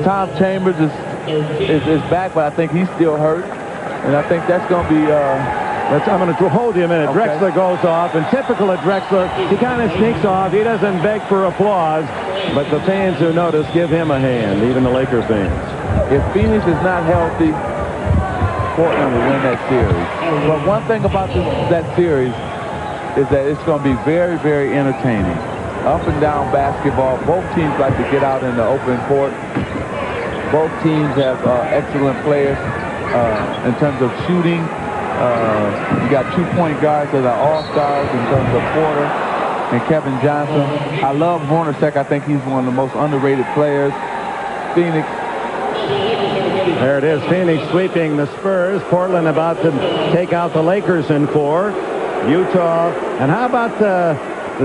B: Tom Chambers is back, but I think he's still hurt. And I think that's going to be...
H: I'm going to hold you a minute. Okay. Drexler goes off, and typical of Drexler, he kind of sneaks off. He doesn't beg for applause, but the fans who notice give him a hand, even the Laker fans.
B: If Phoenix is not healthy, Portland will win that series. But one thing about that series is that it's going to be very, very entertaining. Up and down basketball. Both teams like to get out in the open court. Both teams have excellent players in terms of shooting. You got 2 point guards that are all-stars in terms of Porter and Kevin Johnson. I love Hornacek. I think he's one of the most underrated players. Phoenix.
H: There it is. Phoenix sweeping the Spurs. Portland about to take out the Lakers in 4. Utah. And how about the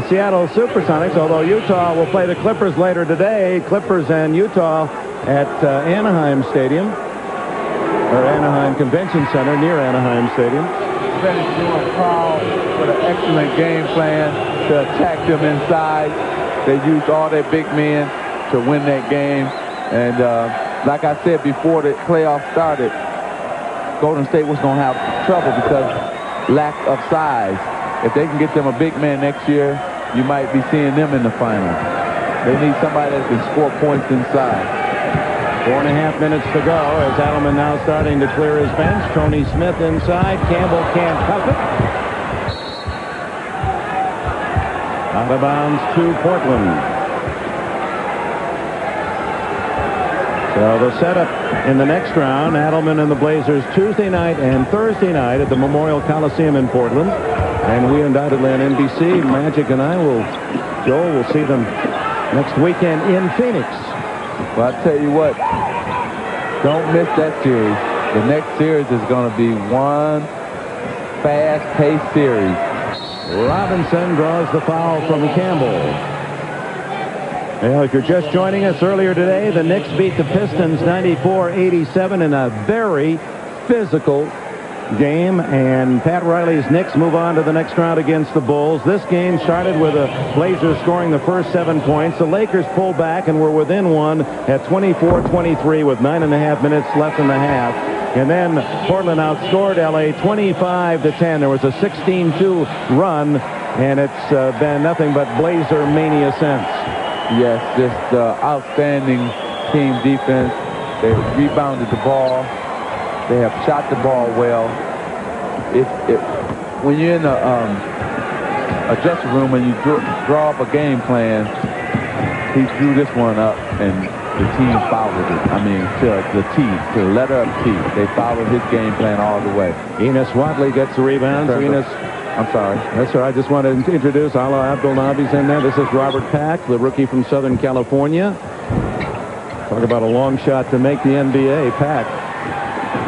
H: Seattle Supersonics? Although Utah will play the Clippers later today. Clippers and Utah at Anaheim Stadium. Or Anaheim Convention Center, near Anaheim Stadium.
B: Doing Carl with an excellent game plan to attack them inside. They used all their big men to win that game. And like I said before the playoffs started, Golden State was going to have trouble because lack of size. If they can get them a big man next year, you might be seeing them in the final. They need somebody that can score points inside.
H: 4.5 minutes to go as Adelman now starting to clear his bench. Tony Smith inside. Campbell can't cuff it. Out of bounds to Portland. So the setup in the next round, Adelman and the Blazers Tuesday night and Thursday night at the Memorial Coliseum in Portland. And we undoubtedly on NBC, Magic and Joel will see them next weekend in Phoenix.
B: Well, I tell you what, don't miss that series. The next series is going to be one fast-paced series.
H: Robinson draws the foul from Campbell. Well, if you're just joining us earlier today, the Knicks beat the Pistons 94-87 in a very physical game, and Pat Riley's Knicks move on to the next round against the Bulls. This game started with the Blazers scoring the first 7 points. The Lakers pulled back and were within one at 24-23 with 9.5 minutes left in the half. And then Portland outscored LA 25-10. There was a 16-2 run, and it's been nothing but Blazer mania since.
B: Yes, just outstanding team defense. They rebounded the ball. They have shot the ball well. When you're in adjustment room and you draw up a game plan, he drew this one up and the team followed it. I mean, to the T, to the letter of T. They followed his game plan all the way.
H: Enos Watley gets the rebound.
B: I'm sorry.
H: That's all right. I just wanted to introduce Allah Abdulnabi's in there. This is Robert Pack, the rookie from Southern California. Talk about a long shot to make the NBA. Pack.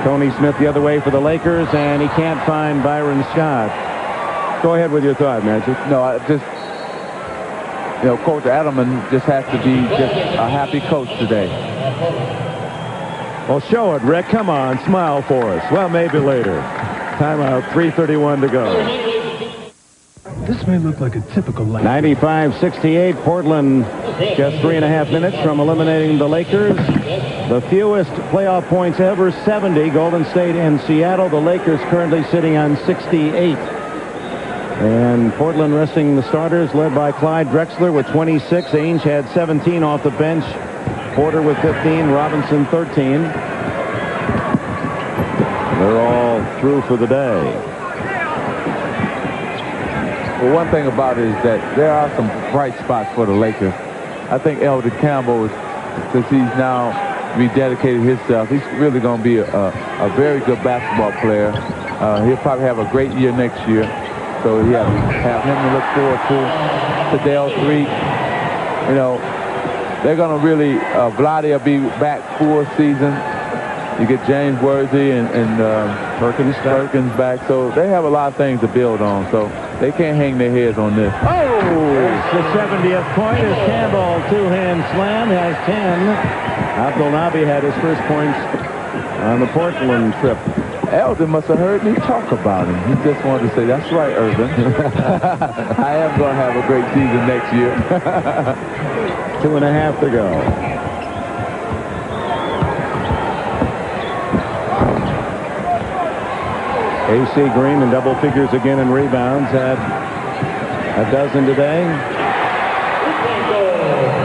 H: Tony Smith the other way for the Lakers, and he can't find Byron Scott. Go ahead with your thought, Magic.
B: No, I just, Coach Adelman just has to be just a happy coach today.
H: Well, show it, Rick. Come on, smile for us. Well, maybe later. Timeout, 3:31 to go.
K: This may look like a typical
H: 95-68. Portland just 3.5 minutes from eliminating the Lakers. The fewest playoff points ever, 70. Golden State and Seattle. The Lakers currently sitting on 68. And Portland resting the starters, led by Clyde Drexler with 26. Ainge had 17 off the bench. Porter with 15. Robinson 13. They're all through for the day.
B: Well, one thing about it is that there are some bright spots for the Lakers. I think Elden Campbell, since he's now rededicated himself, he's really going to be a very good basketball player. He'll probably have a great year next year. So he have him to look forward to. Sedale Threatt, they're going to really, Vlade will be back full season. You get James Worthy and Perkins back. So they have a lot of things to build on. So they can't hang their heads on this.
H: Oh! The 70th point is Campbell. Two-hand slam, has 10. Abdulnabi had his first points on the Portland trip.
B: Elden must have heard me talk about him. He just wanted to say, that's right, Urban. I am going to have a great season next year.
H: 2.5 to go. AC Green in double figures again in rebounds. Had a dozen today.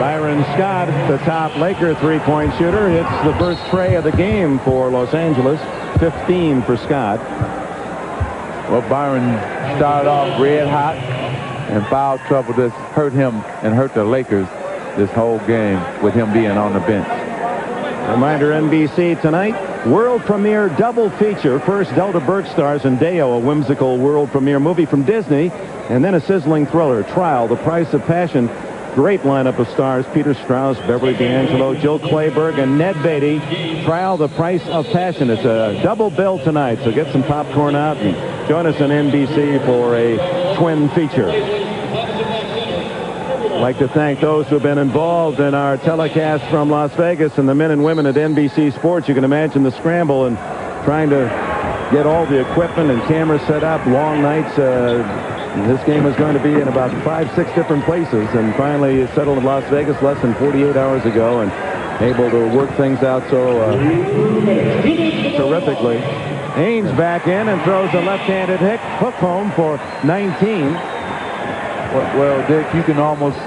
H: Byron Scott, the top Laker three-point shooter, hits the first tray of the game for Los Angeles. 15 for Scott.
B: Well, Byron started off red hot, and foul trouble just hurt him and hurt the Lakers this whole game with him being on the bench.
H: Reminder, NBC tonight, world premiere double feature. First, Delta Burke stars in Deo, a whimsical world premiere movie from Disney, and then a sizzling thriller, Trial, The Price of Passion. Great lineup of stars: Peter Strauss, Beverly D'Angelo, Jill Clayburgh, and Ned Beatty. Trial, The Price of Passion. It's a double bill tonight, so get some popcorn out and join us on NBC for a twin feature. I'd like to thank those who have been involved in our telecast from Las Vegas and the men and women at NBC Sports. You can imagine the scramble and trying to get all the equipment and cameras set up, long nights. This game was going to be in about 5-6 different places, and finally it settled in Las Vegas less than 48 hours ago, and able to work things out so terrifically. Ainge back in and throws a left-handed hook home for 19.
B: Well, Dick, you can almost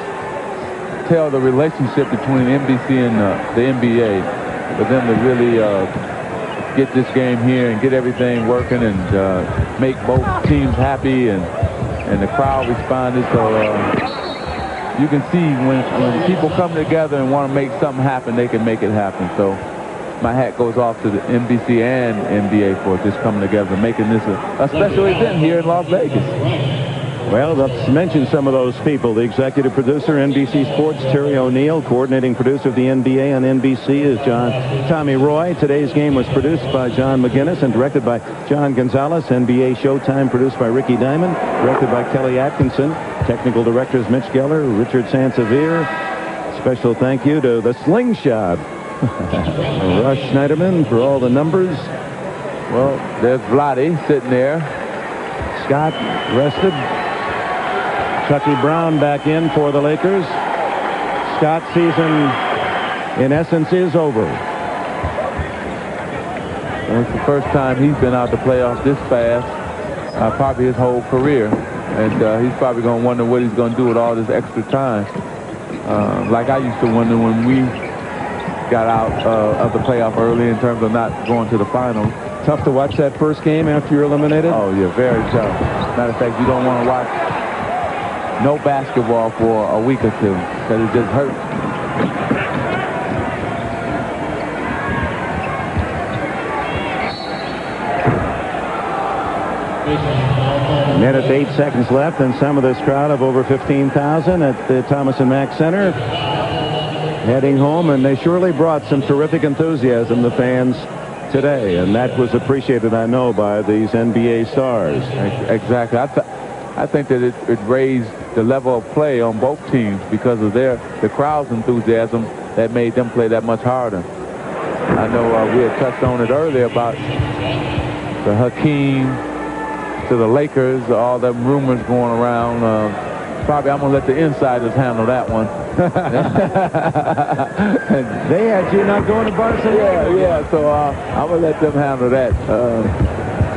B: tell the relationship between NBC and the NBA for them to really get this game here and get everything working and make both teams happy, and the crowd responded. So you can see when people come together and want to make something happen, they can make it happen. So my hat goes off to the NBC and NBA for just coming together and making this a special event here in Las Vegas.
H: Well, let's mention some of those people. The executive producer, NBC Sports, Terry O'Neill. Coordinating producer of the NBA on NBC is Tommy Roy. Today's game was produced by John McGinnis and directed by John Gonzalez. NBA Showtime produced by Ricky Diamond, directed by Kelly Atkinson. Technical directors Mitch Geller, Richard Sansevier. Special thank you to the Slingshot, Rush Schneiderman, for all the numbers.
B: Well, there's Vlade sitting there.
H: Scott rested. Chucky Brown back in for the Lakers. Scott's season, in essence, is over.
B: Well, it's the first time he's been out the playoffs this fast, probably his whole career. And he's probably going to wonder what he's going to do with all this extra time. Like I used to wonder when we got out of the playoff early in terms of not going to the finals.
H: Tough to watch that first game after you're eliminated?
B: Oh, yeah, very tough. Matter of fact, you don't want to watch no basketball for a week or two because it just hurt.
H: Minute 8 seconds left, and some of this crowd of over 15,000 at the Thomas and Mack Center heading home, and they surely brought some terrific enthusiasm, the fans, today, and that was appreciated, I know, by these NBA stars.
B: Exactly. I think that it raised the level of play on both teams because of the crowd's enthusiasm that made them play that much harder. I know we had touched on it earlier about the Hakeem to the Lakers, all them rumors going around. Probably I'm going to let the insiders handle that one.
H: They had you not going to Barcelona.
B: Yeah, so I'm going to let them handle that.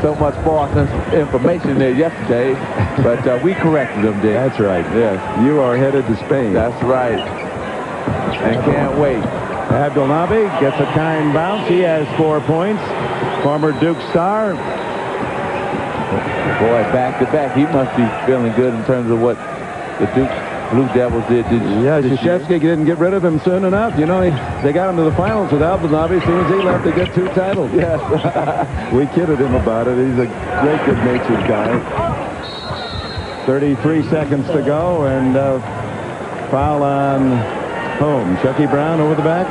B: So much false information there yesterday, but we corrected them, Dick.
H: That's right.
B: Yes.
H: You are headed to Spain.
B: That's right. And can't wait.
H: Abdelnaby gets a kind bounce. He has 4 points. Former Duke star.
B: Boy, back-to-back, he must be feeling good in terms of what the Duke Blue Devils did.
H: Yeah, Krzyzewski didn't get rid of him soon enough. You know, they got him to the finals with Abdelnaby. As soon as he left, they get 2 titles.
B: Yes.
H: We kidded him about it. He's a great, good-natured guy. 33 seconds to go, and foul on home. Chucky Brown over the back.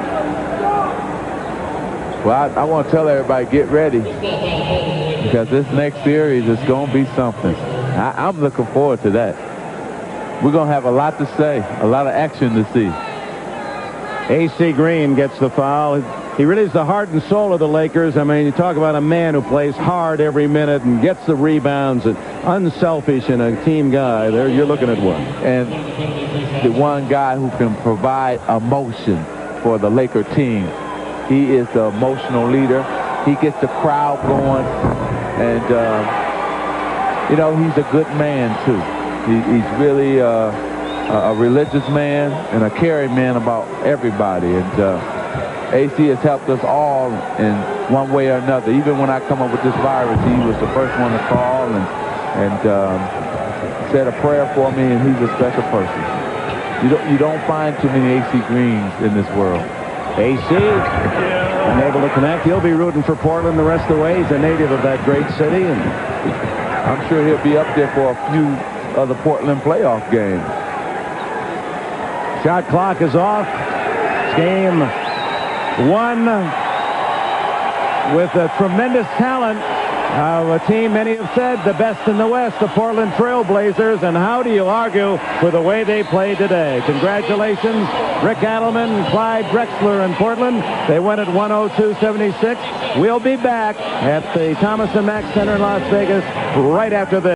B: Well, I want to tell everybody, get ready. Because this next series is going to be something. I'm looking forward to that. We're going to have a lot to say, a lot of action to see.
H: A.C. Green gets the foul. He really is the heart and soul of the Lakers. I mean, you talk about a man who plays hard every minute and gets the rebounds and unselfish and a team guy. There, you're looking at one.
B: And the one guy who can provide emotion for the Laker team. He is the emotional leader. He gets the crowd going. And, you know, he's a good man, too. He's really a religious man and a caring man about everybody. And AC has helped us all in one way or another. Even when I come up with this virus, he was the first one to call and said a prayer for me, and he's a special person. You don't find too many AC Greens in this world.
H: AC unable to connect. He'll be rooting for Portland the rest of the way. He's a native of that great city, and
B: I'm sure he'll be up there for a few of the Portland playoff games.
H: Shot clock is off. It's game 1 with a tremendous talent of a team many have said the best in the West, the Portland Trail Blazers, and how do you argue for the way they played today? Congratulations, Rick Adelman, Clyde Drexler in Portland. They win at 102-76. We'll be back at the Thomas and Mack Center in Las Vegas right after this.